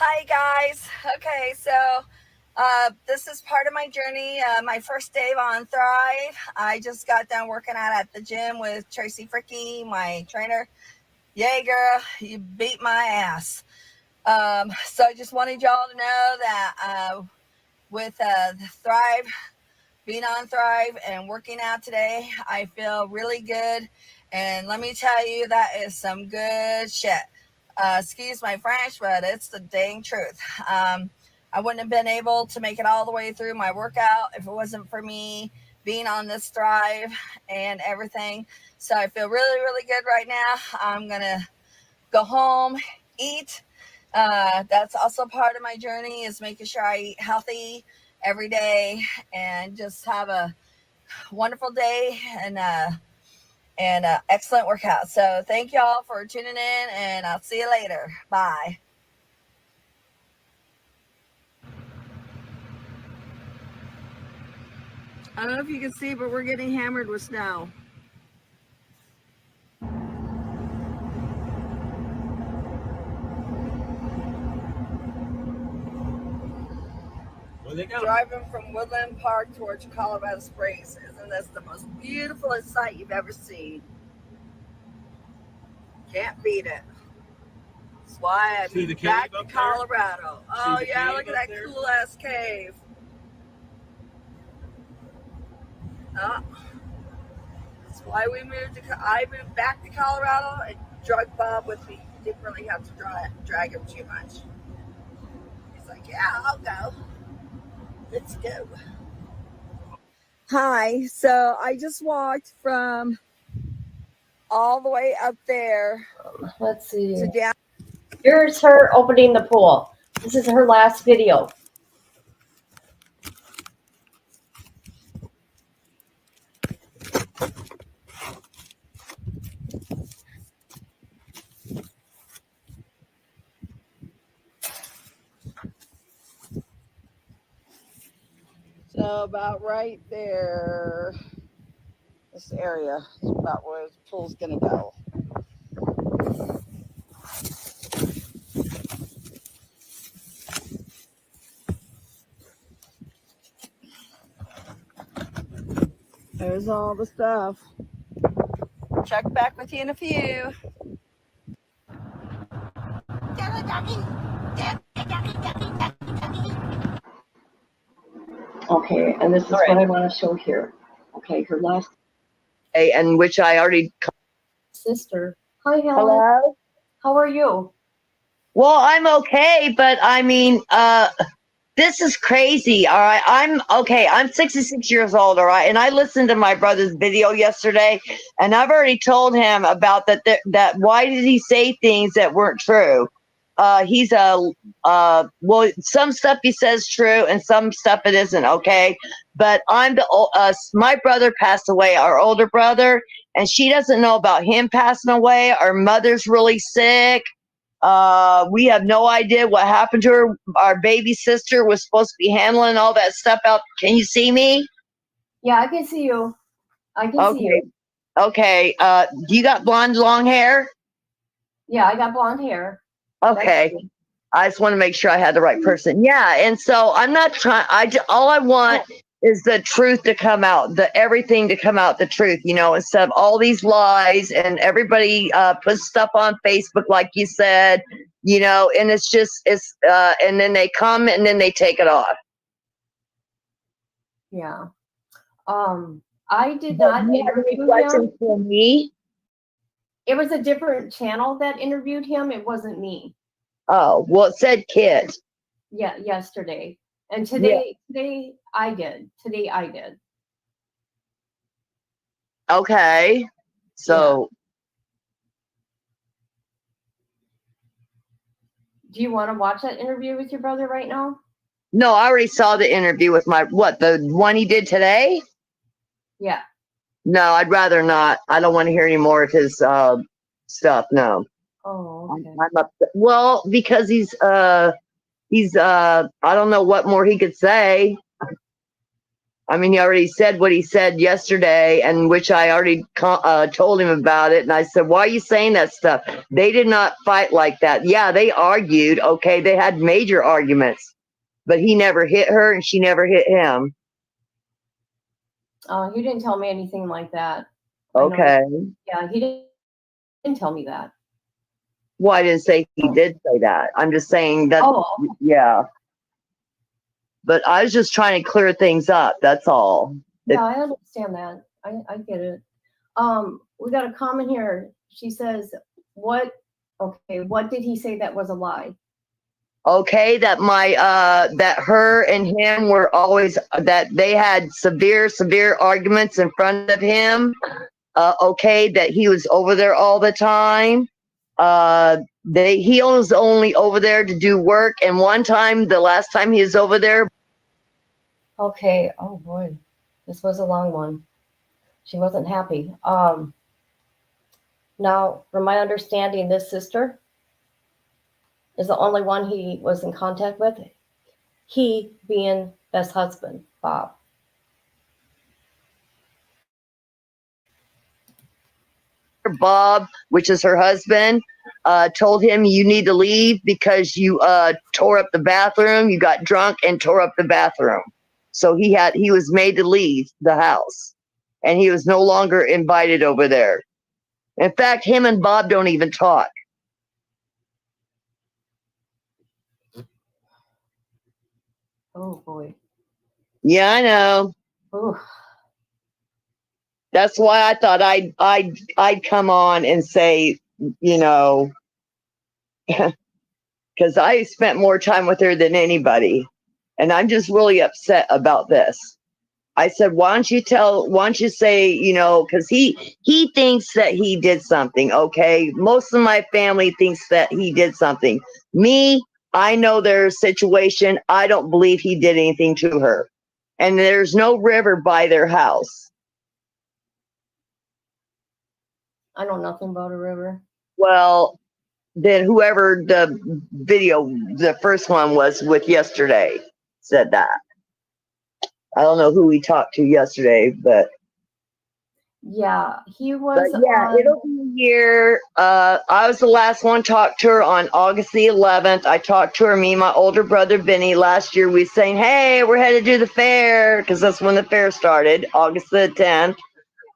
Hi guys. Okay, so this is part of my journey. My first day on Thrive. I just got done working out at the gym with Tracy Fricky, my trainer. Yay, girl, you beat my ass. So I just wanted y'all to know that with the Thrive, being on Thrive and working out today, I feel really good. And let me tell you, that is some good shit. Excuse my French, but it's the dang truth. I wouldn't have been able to make it all the way through my workout if it wasn't for me being on this Thrive and everything. So I feel really, really good right now. I'm going to go home, eat. That's also part of my journey, is making sure I eat healthy every day and just have a wonderful day and excellent workout. So thank y'all for tuning in, and I'll see you later. Bye. I don't know if you can see, but we're getting hammered with snow. Driving from Woodland Park towards Colorado Springs. Isn't this the most beautiful sight you've ever seen? Can't beat it. That's why I moved back to Colorado. Oh yeah, look at that cool ass cave. That's why I moved back to Colorado and drug Bob with me. Didn't really have to drag him too much. He's like, yeah, I'll go. Let's go. Hi, so I just walked from all the way up there. Let's see. To down. Here's her opening the pool. This is her last video. So about right there, this area is about where the pool's gonna go. There's all the stuff. Check back with you in a few. Okay, and this is what I want to show here. Okay, her last and which I already. Sister. Hi, Helen. Hello? How are you? Well, I'm okay, but I mean, this is crazy. All right, I'm okay. I'm 66 years old. All right, and I listened to my brother's video yesterday, and I've already told him about that. That why did he say things that weren't true? He's well, some stuff he says true, and some stuff it isn't. Okay, but I'm my brother passed away, our older brother, and she doesn't know about him passing away. Our mother's really sick. We have no idea what happened to her. Our baby sister was supposed to be handling all that stuff out. Can you see me? Yeah, I can see you. I can see you. Okay. Do you got blonde long hair? Yeah, I got blonde hair. Okay. I just want to make sure I had the right person. Yeah. And so I'm not trying. All I want is the truth to come out, everything to come out, the truth, instead of all these lies and everybody puts stuff on Facebook, like you said, and it's and then they come and then they take it off. Yeah. I did not interview him. For me? It was a different channel that interviewed him. It wasn't me. Oh, well, it said kid. Yeah, yesterday. And today I did. Today I did. Okay. So do you want to watch that interview with your brother right now? No, I already saw the interview with the one he did today? Yeah. No, I'd rather not. I don't want to hear any more of his stuff. No. Oh, okay. I'm upset. Well, because he's I don't know what more he could say. I mean, he already said what he said yesterday, and which I already told him about it. And I said, why are you saying that stuff? They did not fight like that. Yeah, they argued. Okay, they had major arguments, but he never hit her and she never hit him. He didn't tell me anything like that. Okay. Yeah, he didn't tell me that. Well, I didn't say he did say that. I'm just saying that, yeah. But I was just trying to clear things up. That's all. Yeah, I understand that. I get it. We got a comment here. She says, what did he say that was a lie? Okay, that that her and him were always, that they had severe arguments in front of him. Okay, that he was over there all the time. He was only over there to do work, and one time, the last time he was over there. Okay, oh boy, this was a long one. She wasn't happy. Now, from my understanding, this sister is the only one he was in contact with. He being Beth's husband, Bob. Bob, which is her husband, told him, you need to leave because you tore up the bathroom. You got drunk and tore up the bathroom. So he was made to leave the house, and he was no longer invited over there. In fact, him and Bob don't even talk. Oh boy. Yeah, I know. Ooh. That's why I thought I'd come on and say, you know, because I spent more time with her than anybody, and I'm just really upset about this. I said, why don't you say, you know, because he thinks that he did something. Okay, most of my family thinks that he did something. Me, I know their situation. I don't believe he did anything to her, and there's no river by their house. I know nothing about a river. Well, then whoever the video, the first one was with yesterday, said that. I don't know who we talked to yesterday, but yeah, he was. But yeah, it'll be a year. I was the last one to talk to her on August the 11th. I talked to her, me and my older brother Benny. Last year we were saying, hey, we're headed to the fair, because that's when the fair started, August the 10th.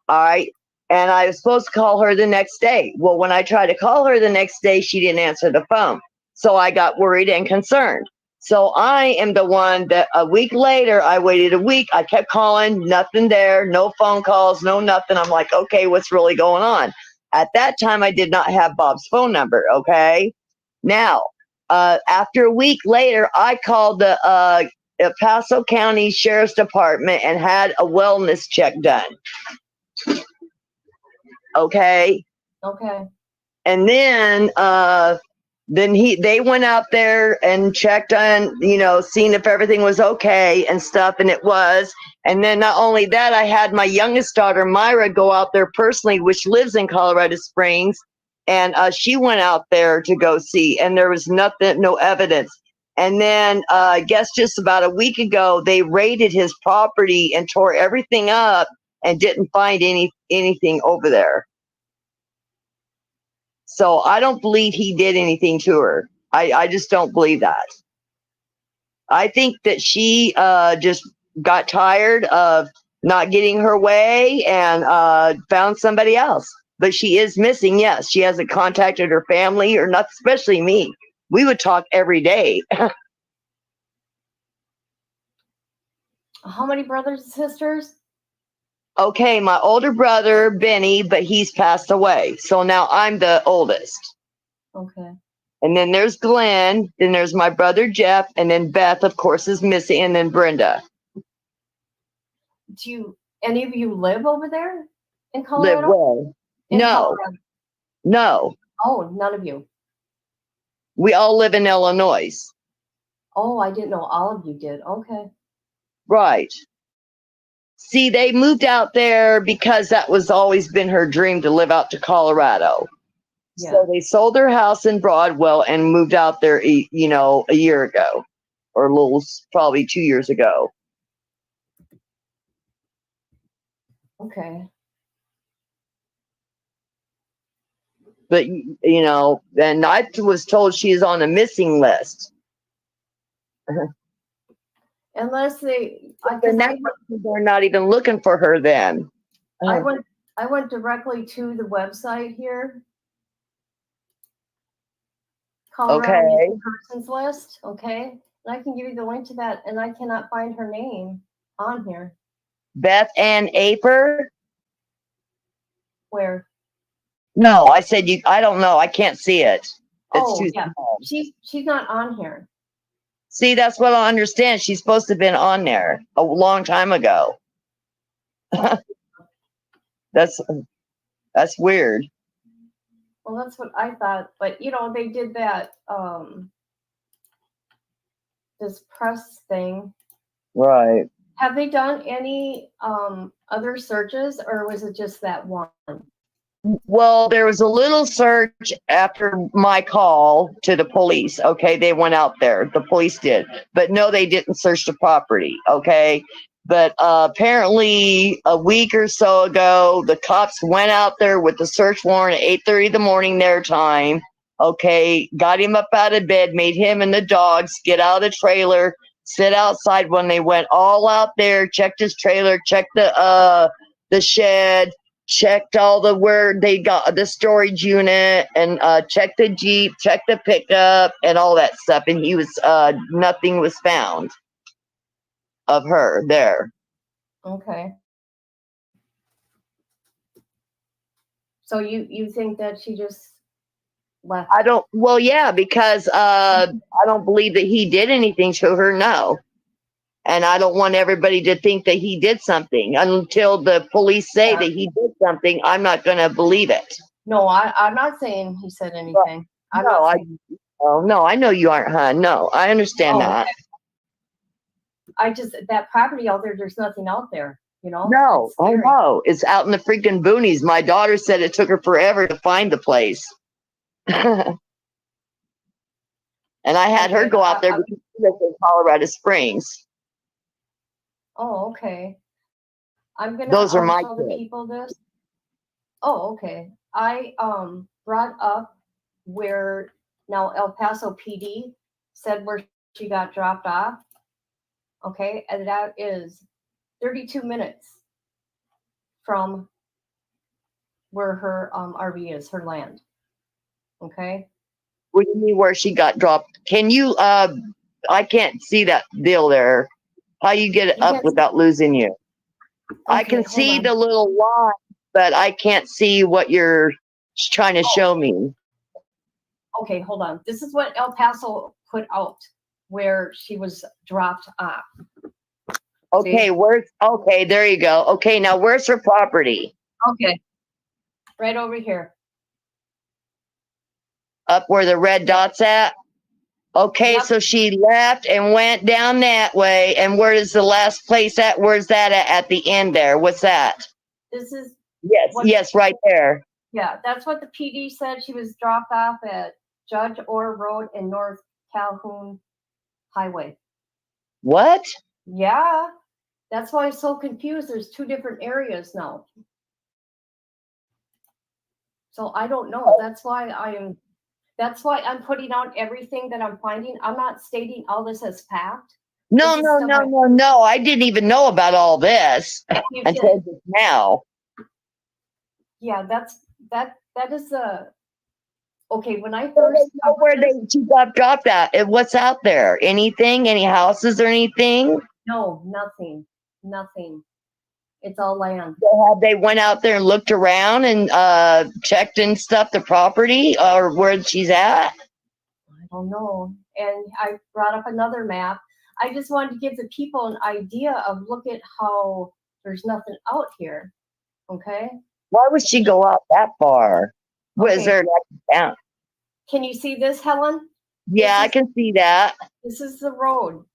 All right. And I was supposed to call her the next day. Well, when I tried to call her the next day, she didn't answer the phone. So I got worried and concerned. So I am the one that a week later, I waited a week. I kept calling, nothing there, no phone calls, no nothing. I'm like, okay, what's really going on? At that time, I did not have Bob's phone number. Okay. Now, after a week later, I called the El Paso County Sheriff's Department and had a wellness check done. Okay. Okay. And then they went out there and checked on, you know, seeing if everything was okay and stuff, and it was. And then not only that, I had my youngest daughter Myra go out there personally, which lives in Colorado Springs, and she went out there to go see, and there was nothing, no evidence. And then I guess just about a week ago, they raided his property and tore everything up and didn't find anything over there. So I don't believe he did anything to her. I just don't believe that. I think that she just got tired of not getting her way and found somebody else. But she is missing, yes. She hasn't contacted her family or not, especially me. We would talk every day. How many brothers and sisters? Okay, my older brother, Benny, but he's passed away. So now I'm the oldest. Okay. And then there's Glenn, then there's my brother Jeff, and then Beth, of course, is missing, and then Brenda. Do any of you live over there in Colorado? Live where? No. Colorado. No. Oh, none of you. We all live in Illinois. Oh, I didn't know all of you did. Okay. Right. See, they moved out there because that was always been her dream to live out to Colorado. Yeah. So they sold their house in Broadwell and moved out there, you know, a year ago, or a little, probably 2 years ago. Okay. But you know, and I was told she's on a missing list. Unless they, They're not even looking for her then. I went directly to the website here. Colorado Missing Persons List, okay? And I can give you the link to that, and I cannot find her name on here. Beth and Aper? Where? No, I said you. I don't know. I can't see it. It's too small. She's not on here. See, that's what I understand. She's supposed to have been on there a long time ago. That's weird. Well, that's what I thought, but you know, they did that this press thing. Right. Have they done any other searches, or was it just that one? Well, there was a little search after my call to the police. Okay, they went out there. The police did, but no, they didn't search the property. Okay, but apparently a week or so ago, the cops went out there with the search warrant at 8:30 in the morning their time. Okay, got him up out of bed, made him and the dogs get out of the trailer, sit outside. When they went all out there, checked his trailer, checked the shed, checked all the where they got the storage unit, and checked the Jeep, checked the pickup, and all that stuff. And he was nothing was found of her there. Okay. So you think that she just left? I don't. Well, yeah, because I don't believe that he did anything to her. No. And I don't want everybody to think that he did something until the police say that he did something. I'm not going to believe it. No, I'm not saying he said anything. No, I know you aren't, hon. No, I understand that. Okay. I just, that property out there, there's nothing out there, you know? No, I know. It's out in the freaking boonies. My daughter said it took her forever to find the place. And I had her go out there because she lives in Colorado Springs. Oh, okay. I'm gonna Those are my tell the kids. people this. Oh, okay. I brought up where now El Paso PD said where she got dropped off. Okay, and that is 32 minutes from where her RV is, her land. Okay. What do you mean where she got dropped? Can you I can't see that deal there. How you get it up without losing you? Okay, I can see the little line, but I can't see what you're trying to show me. Okay, hold on. This is what El Paso put out where she was dropped off. Okay, okay, there you go. Okay, now where's her property? Okay. Right over here. Up where the red dot's at? Okay, yep. So she left and went down that way. And where is the last place at? Where's that at the end there? What's that? This is yes, right there. Yeah, that's what the PD said. She was dropped off at Judge Orr Road and North Calhoun Highway. What? Yeah, that's why I'm so confused. There's two different areas now. So I don't know. That's why I'm putting out everything that I'm finding. I'm not stating all this as fact. No. I didn't even know about all this until just now. Yeah, that is okay. When I first where she got dropped at, and what's out there? Anything? Any houses or anything? No, nothing. It's all land. So they went out there and looked around and checked and stuff the property or where she's at? I don't know. And I brought up another map. I just wanted to give the people an idea of look at how there's nothing out here. Okay. Why would she go out that far? Was there down? Can you see this, Helen? Yeah, I can see that. This is the road.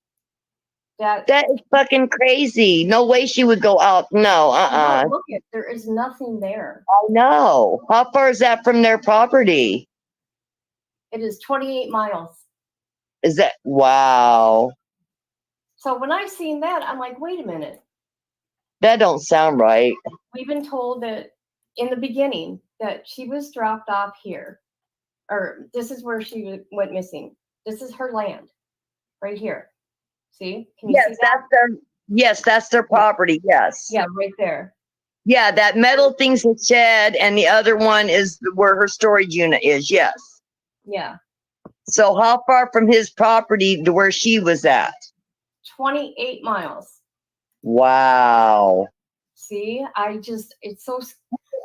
That is fucking crazy. No way she would go out. No, No, look it. There is nothing there. I know. How far is that from their property? It is 28 miles. Is that wow? So when I seen that, I'm like, wait a minute. That don't sound right. we've been told that in the beginning that she was dropped off here, or this is where she went missing. This is her land, right here. See? Can you see that? That's their property. Yes. Yeah, right there. Yeah, that metal thing's a shed, and the other one is where her storage unit is. Yes. Yeah. So how far from his property to where she was at? 28 miles. Wow. See, it's so.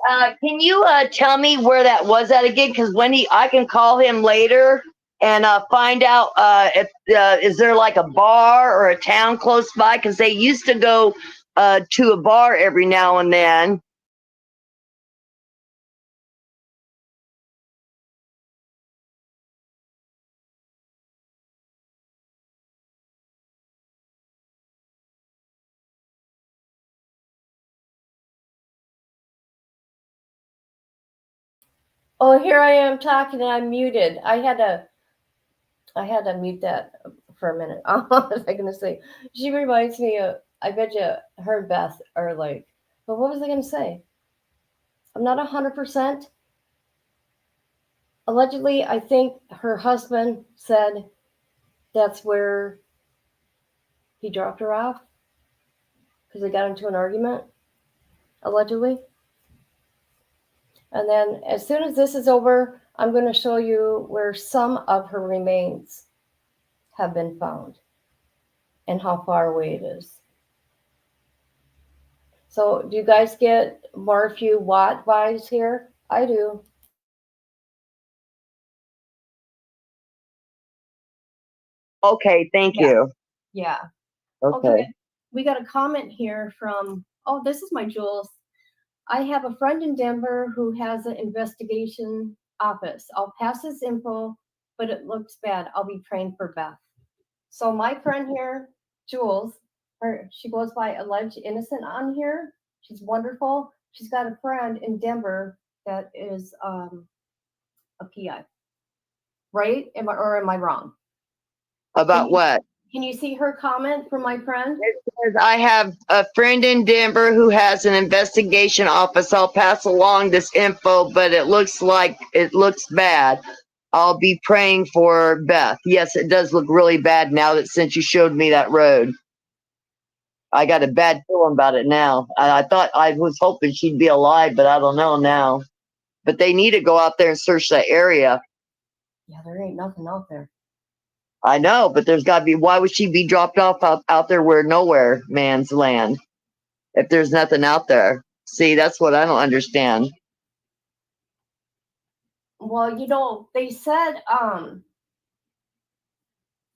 Can you tell me where that was at again? Because I can call him later and find out if is there like a bar or a town close by? Because they used to go to a bar every now and then. Oh, here I am talking and I'm muted. I had to mute that for a minute. What was I gonna say? She reminds me of, I bet you her and Beth are like, but what was I gonna say? I'm not 100%. Allegedly, I think her husband said that's where he dropped her off because they got into an argument, allegedly. And then as soon as this is over, I'm going to show you where some of her remains have been found and how far away it is. So do you guys get Morphew Watt vibes here? I do. Okay, thank you. Yeah. Okay. We got a comment here from, oh, this is my Jules. I have a friend in Denver who has an investigation office. I'll pass this info, but it looks bad. I'll be praying for Beth. So my friend here, Jules, she goes by alleged innocent on here. She's wonderful. She's got a friend in Denver that is a PI. Right? Am I wrong? About what? Can you see her comment from my friend? It says, I have a friend in Denver who has an investigation office. I'll pass along this info, but it looks bad. I'll be praying for Beth. Yes, it does look really bad now that since you showed me that road. I got a bad feeling about it now. I thought I was hoping she'd be alive, but I don't know now. But they need to go out there and search that area. Yeah, there ain't nothing out there. I know, but there's got to be. Why would she be dropped off out there where nowhere man's land if there's nothing out there? See, that's what I don't understand. Well, they said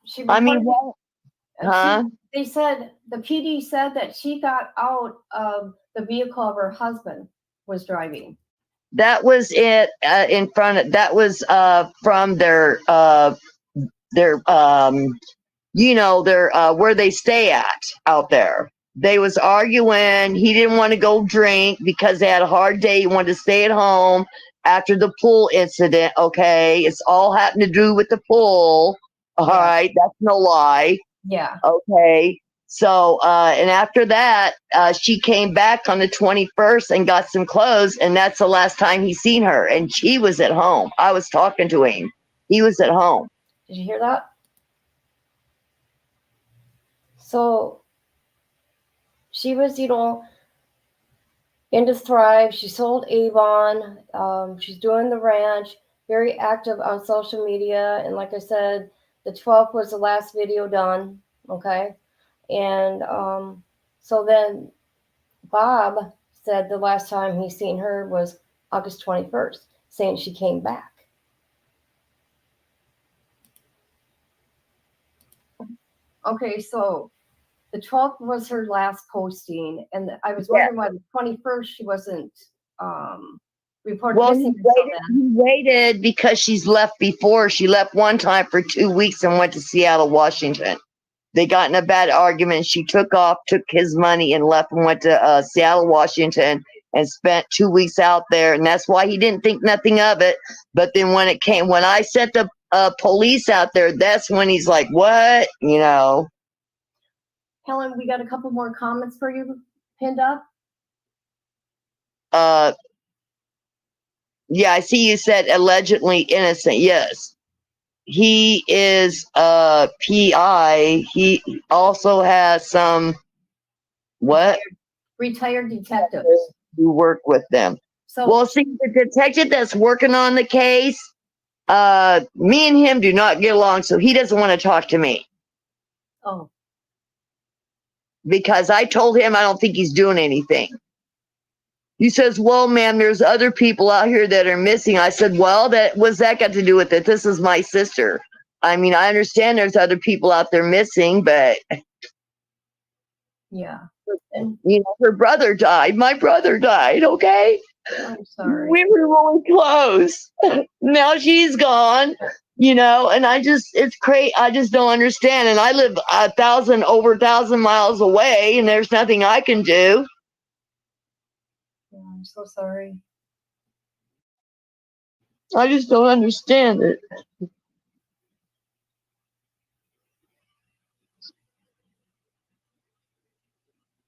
she. I mean, huh? They said the PD said that she got out of the vehicle of her husband was driving. That was it in front of. That was from their where they stay at out there. They was arguing. He didn't want to go drink because they had a hard day. He wanted to stay at home after the pool incident. Okay, it's all having to do with the pool. All right, that's no lie. Yeah. Okay. So, and after that, she came back on the 21st and got some clothes, and that's the last time he seen her. And she was at home. I was talking to him. He was at home. Did you hear that? So she was, into Thrive. She sold Avon. She's doing the ranch, very active on social media. And like I said, the 12th was the last video done. Okay. And so then Bob said the last time he seen her was August 21st, saying she came back. Okay, so the 12th was her last posting, and I was wondering why the 21st she wasn't reported missing. He waited because she's left before. She left one time for 2 weeks and went to Seattle, Washington. They got in a bad argument. She took off, took his money, and left and went to Seattle, Washington, and spent 2 weeks out there. And that's why he didn't think nothing of it. But then when I sent the police out there, that's when he's like, what? Helen, we got a couple more comments for you pinned up. Yeah, I see you said allegedly innocent. Yes. He is a PI. He also has some what? Retired detectives. Who work with them. So Well, see, the detective that's working on the case, me and him do not get along, so he doesn't want to talk to me. Oh. Because I told him I don't think he's doing anything. He says, well, ma'am, there's other people out here that are missing. I said, well, what's that got to do with it? This is my sister. I mean, I understand there's other people out there missing, but yeah. And her brother died. My brother died, okay? I'm sorry. We were really close. Now she's gone, and it's crazy. I just don't understand. And I live over 1,000 miles away, and there's nothing I can do. Yeah, I'm so sorry. I just don't understand it.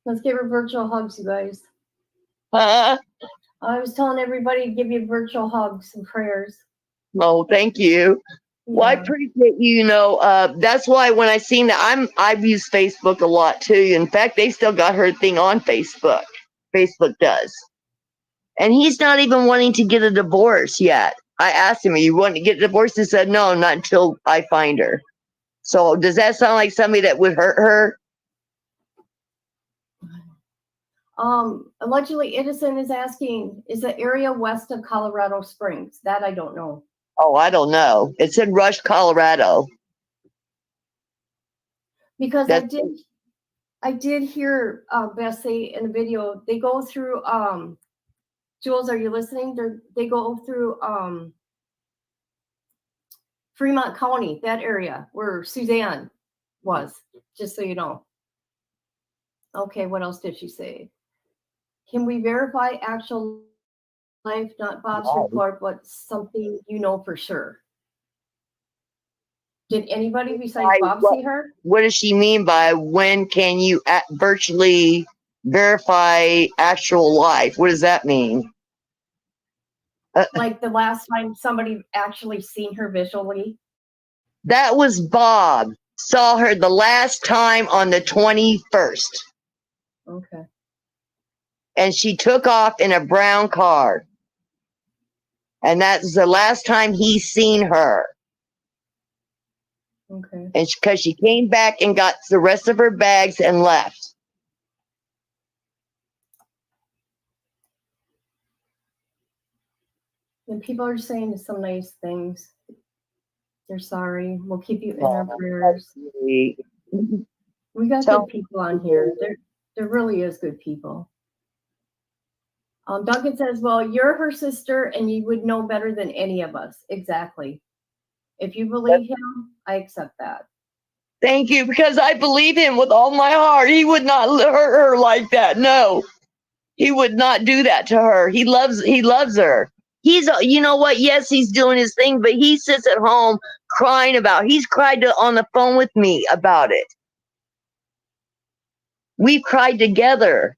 Let's give her virtual hugs, you guys. Huh? I was telling everybody to give you virtual hugs and prayers. Oh, thank you. Yeah. Well, I appreciate you. That's why when I seen that, I've used Facebook a lot too. In fact, they still got her thing on Facebook. Facebook does, and he's not even wanting to get a divorce yet. I asked him, "Are you wanting to get divorced?" He said, "No, not until I find her." So, does that sound like somebody that would hurt her? Allegedly innocent is asking, is the area west of Colorado Springs? That I don't know. Oh, I don't know. It's in Rush, Colorado. Because I did hear Beth say in the video, they go through Jules, are you listening? They go through Fremont County, that area where Suzanne was, just so you know. Okay, what else did she say? Can we verify actual life, not Bob's report, but something you know for sure? Did anybody besides Bob see her? What does she mean by when can you virtually verify actual life? What does that mean? Like the last time somebody actually seen her visually? That was Bob. Saw her the last time on the 21st. Okay. And she took off in a brown car. And that's the last time he's seen her. Okay. And because she came back and got the rest of her bags and left. And people are saying some nice things. They're sorry. We'll keep you in our prayers. We got good people on here. There really is good people. Duncan says, well, you're her sister and you would know better than any of us. Exactly. If you believe him, I accept that. Thank you, because I believe him with all my heart. He would not hurt her like that. No, he would not do that to her. He loves her. He's, you know what? Yes, he's doing his thing, but he sits at home crying he's cried on the phone with me about it. We've cried together.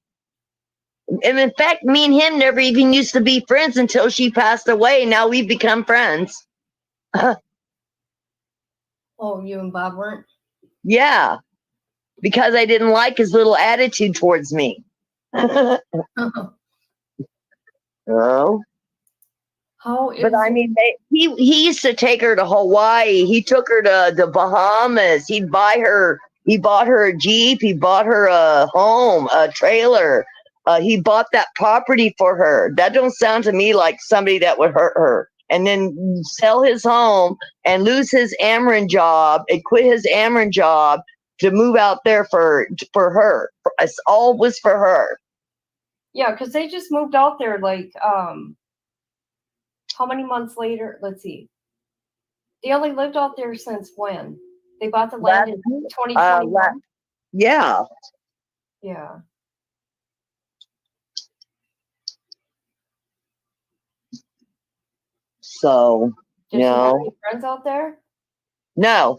And in fact, me and him never even used to be friends until she passed away. Now we've become friends. Oh, you and Bob weren't? Yeah, because I didn't like his little attitude towards me. Oh. But I mean, he used to take her to Hawaii. He took her to the Bahamas. He bought her a Jeep. He bought her a home, a trailer. He bought that property for her. That don't sound to me like somebody that would hurt her. And then sell his home and lose his Ameren job and quit his Ameren job to move out there for her. It's all was for her. Yeah, because they just moved out there like how many months later? Let's see. They only lived out there since when? They bought the land in 2021? Yeah. Yeah. So, Did she have any friends out there? No.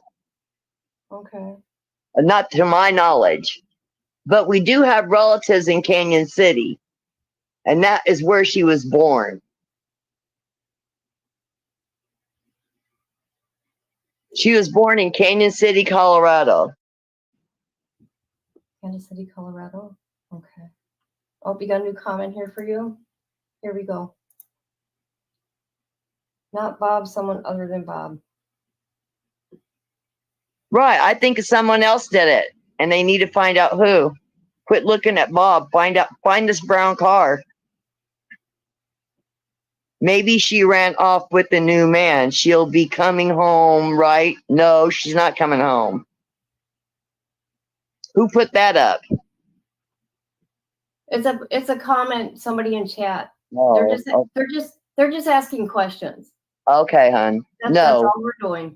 Okay. Not to my knowledge. But we do have relatives in Canyon City. And that is where she was born. She was born in Canyon City, Colorado. Kansas City, Colorado. Okay. Oh, we got a new comment here for you. Here we go. Not Bob, someone other than Bob. Right. I think someone else did it, and they need to find out who. Quit looking at Bob. Find this brown car. Maybe she ran off with the new man. She'll be coming home, right? No, she's not coming home. Who put that up? It's a comment, somebody in chat. Oh, They're just asking questions. okay, hon. That's all we're doing.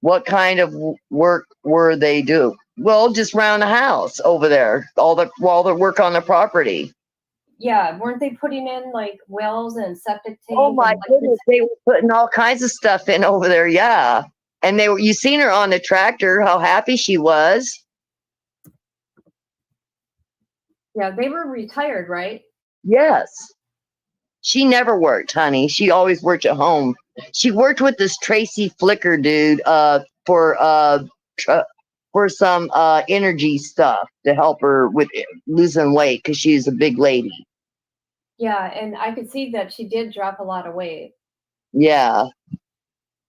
What kind of work were they doing? Well, just around the house over there, while they work on the property. Yeah, weren't they putting in like wells and septic tanks? Oh my goodness, they were putting all kinds of stuff in over there. Yeah, and you seen her on the tractor? How happy she was. Yeah, they were retired, right? Yes. She never worked, honey. She always worked at home. She worked with this Tracy Flicker dude for some energy stuff to help her with losing weight because she's a big lady. Yeah, and I could see that she did drop a lot of weight. Yeah.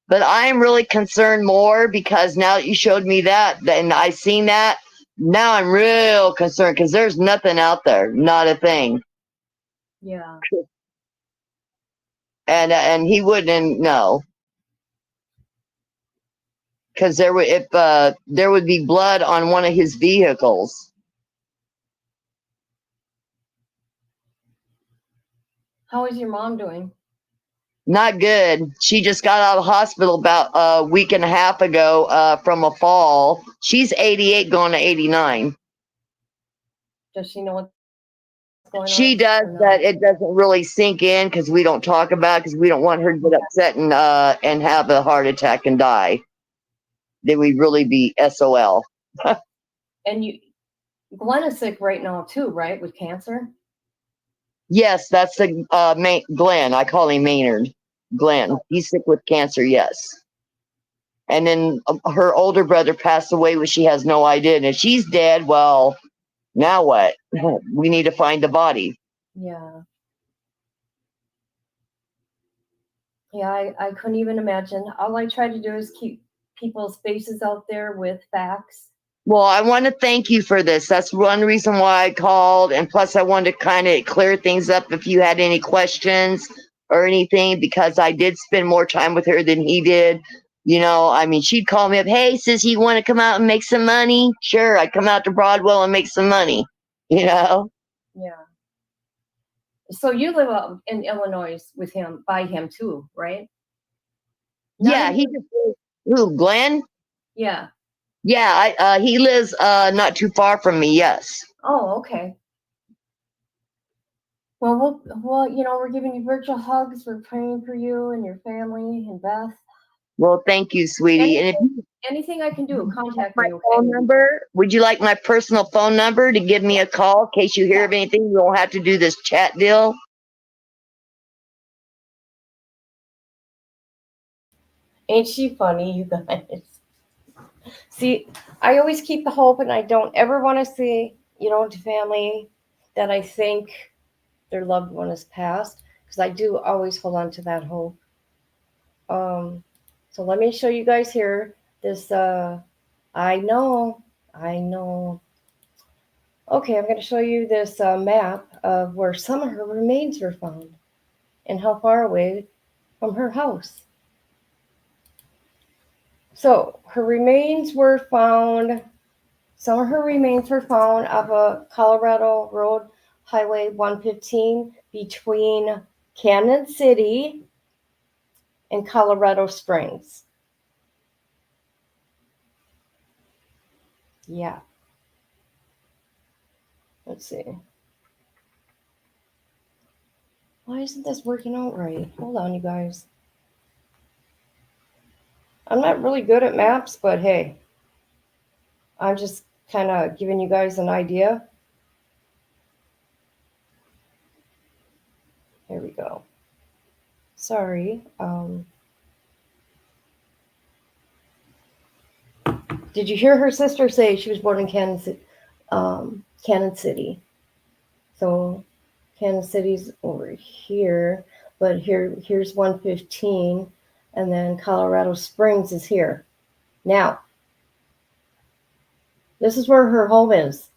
But I'm really concerned more because now that you showed me that and I seen that, now I'm real concerned because there's nothing out there, not a thing. Yeah. And he wouldn't know. Because there would be blood on one of his vehicles. How is your mom doing? Not good. She just got out of the hospital about a week and a half ago from a fall. She's 88 going to 89. Does she know what's going on? She does, but it doesn't really sink in because we don't talk about it because we don't want her to get upset and have a heart attack and die. Then we'd really be SOL. And Glenn is sick right now too, right? With cancer? Yes, that's the Glenn. I call him Maynard. Glenn. He's sick with cancer, yes. And then her older brother passed away when she has no idea. And if she's dead, well, now what? We need to find the body. Yeah. Yeah, I couldn't even imagine. All I try to do is keep people's faces out there with facts. Well, I want to thank you for this. That's one reason why I called. And plus, I wanted to kind of clear things up if you had any questions or anything, because I did spend more time with her than he did. You know, I mean, she'd call me up, hey, sis, you want to come out and make some money? Sure, I'd come out to Broadwell and make some money, you know? Yeah. So you live up in Illinois with him, by him too, right? Yeah, he just, who, Glenn? Yeah. Yeah, he lives not too far from me, yes. Oh, okay. Well, we're giving you virtual hugs. We're praying for you and your family and Beth. Well, thank you, sweetie. Anything I can do, contact my me. Okay? phone number. Would you like my personal phone number to give me a call in case you hear of anything? You don't have to do this chat deal. Ain't she funny, you guys? See, I always keep the hope, and I don't ever want to see, to family that I think their loved one has passed, because I do always hold on to that hope. So let me show you guys here this. I know. Okay, I'm going to show you this map of where some of her remains were found and how far away from her house. So her remains were found. Some of her remains were found off of Colorado Road Highway 115 between Canyon City and Colorado Springs. Yeah. Let's see. Why isn't this working out right? Hold on, you guys. I'm not really good at maps, but hey, I'm just kind of giving you guys an idea. Sorry. Did you hear her sister say she was born in Cannon City? So Cannon City's over here, but here's 115, and then Colorado Springs is here. Now, this is where her home is,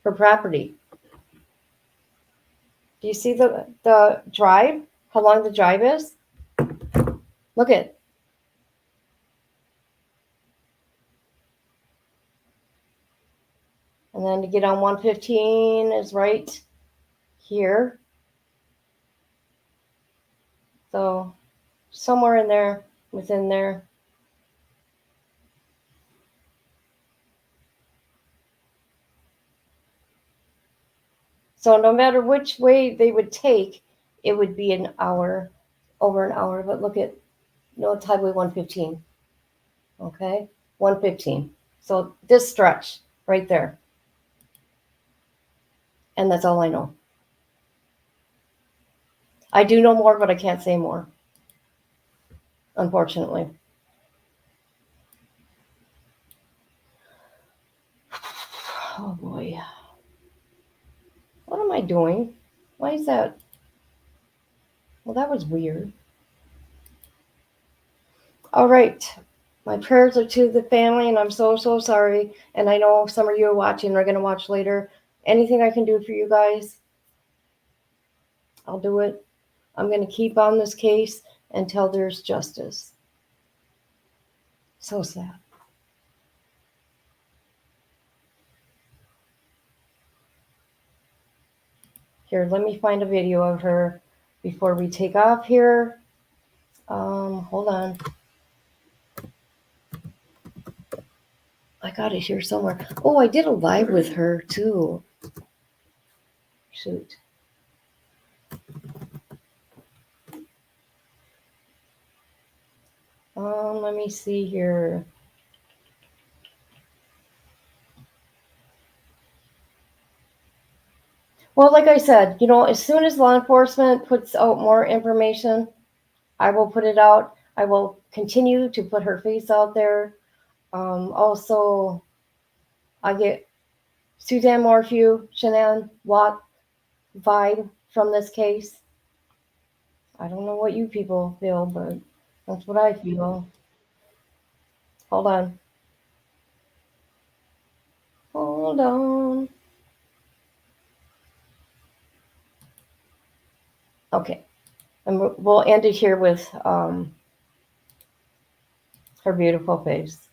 her property. Do you see the drive? How long the drive is? Look at it. And then to get on 115 is right here. So somewhere in there, within there. So no matter which way they would take, it would be an hour, over an hour. But look at North Highway 115. Okay, 115. So this stretch right there. And that's all I know. I do know more, but I can't say more, unfortunately. Oh boy. What am I doing? Why is that? Well, that was weird. All right. My prayers are to the family, and I'm so, so sorry. And I know some of you are watching, are going to watch later. Anything I can do for you guys, I'll do it. I'm going to keep on this case until there's justice. So sad. Here, let me find a video of her before we take off here. Hold on. I got it here somewhere. Oh, I did a live with her too. Shoot. Let me see here. Well, like I said, as soon as law enforcement puts out more information, I will put it out. I will continue to put her face out there. Also, I get Suzanne Morphew, Shanann Watt vibe from this case. I don't know what you people feel, but that's what I feel. Hold on. Hold on. Okay. And we'll end it here with her beautiful face.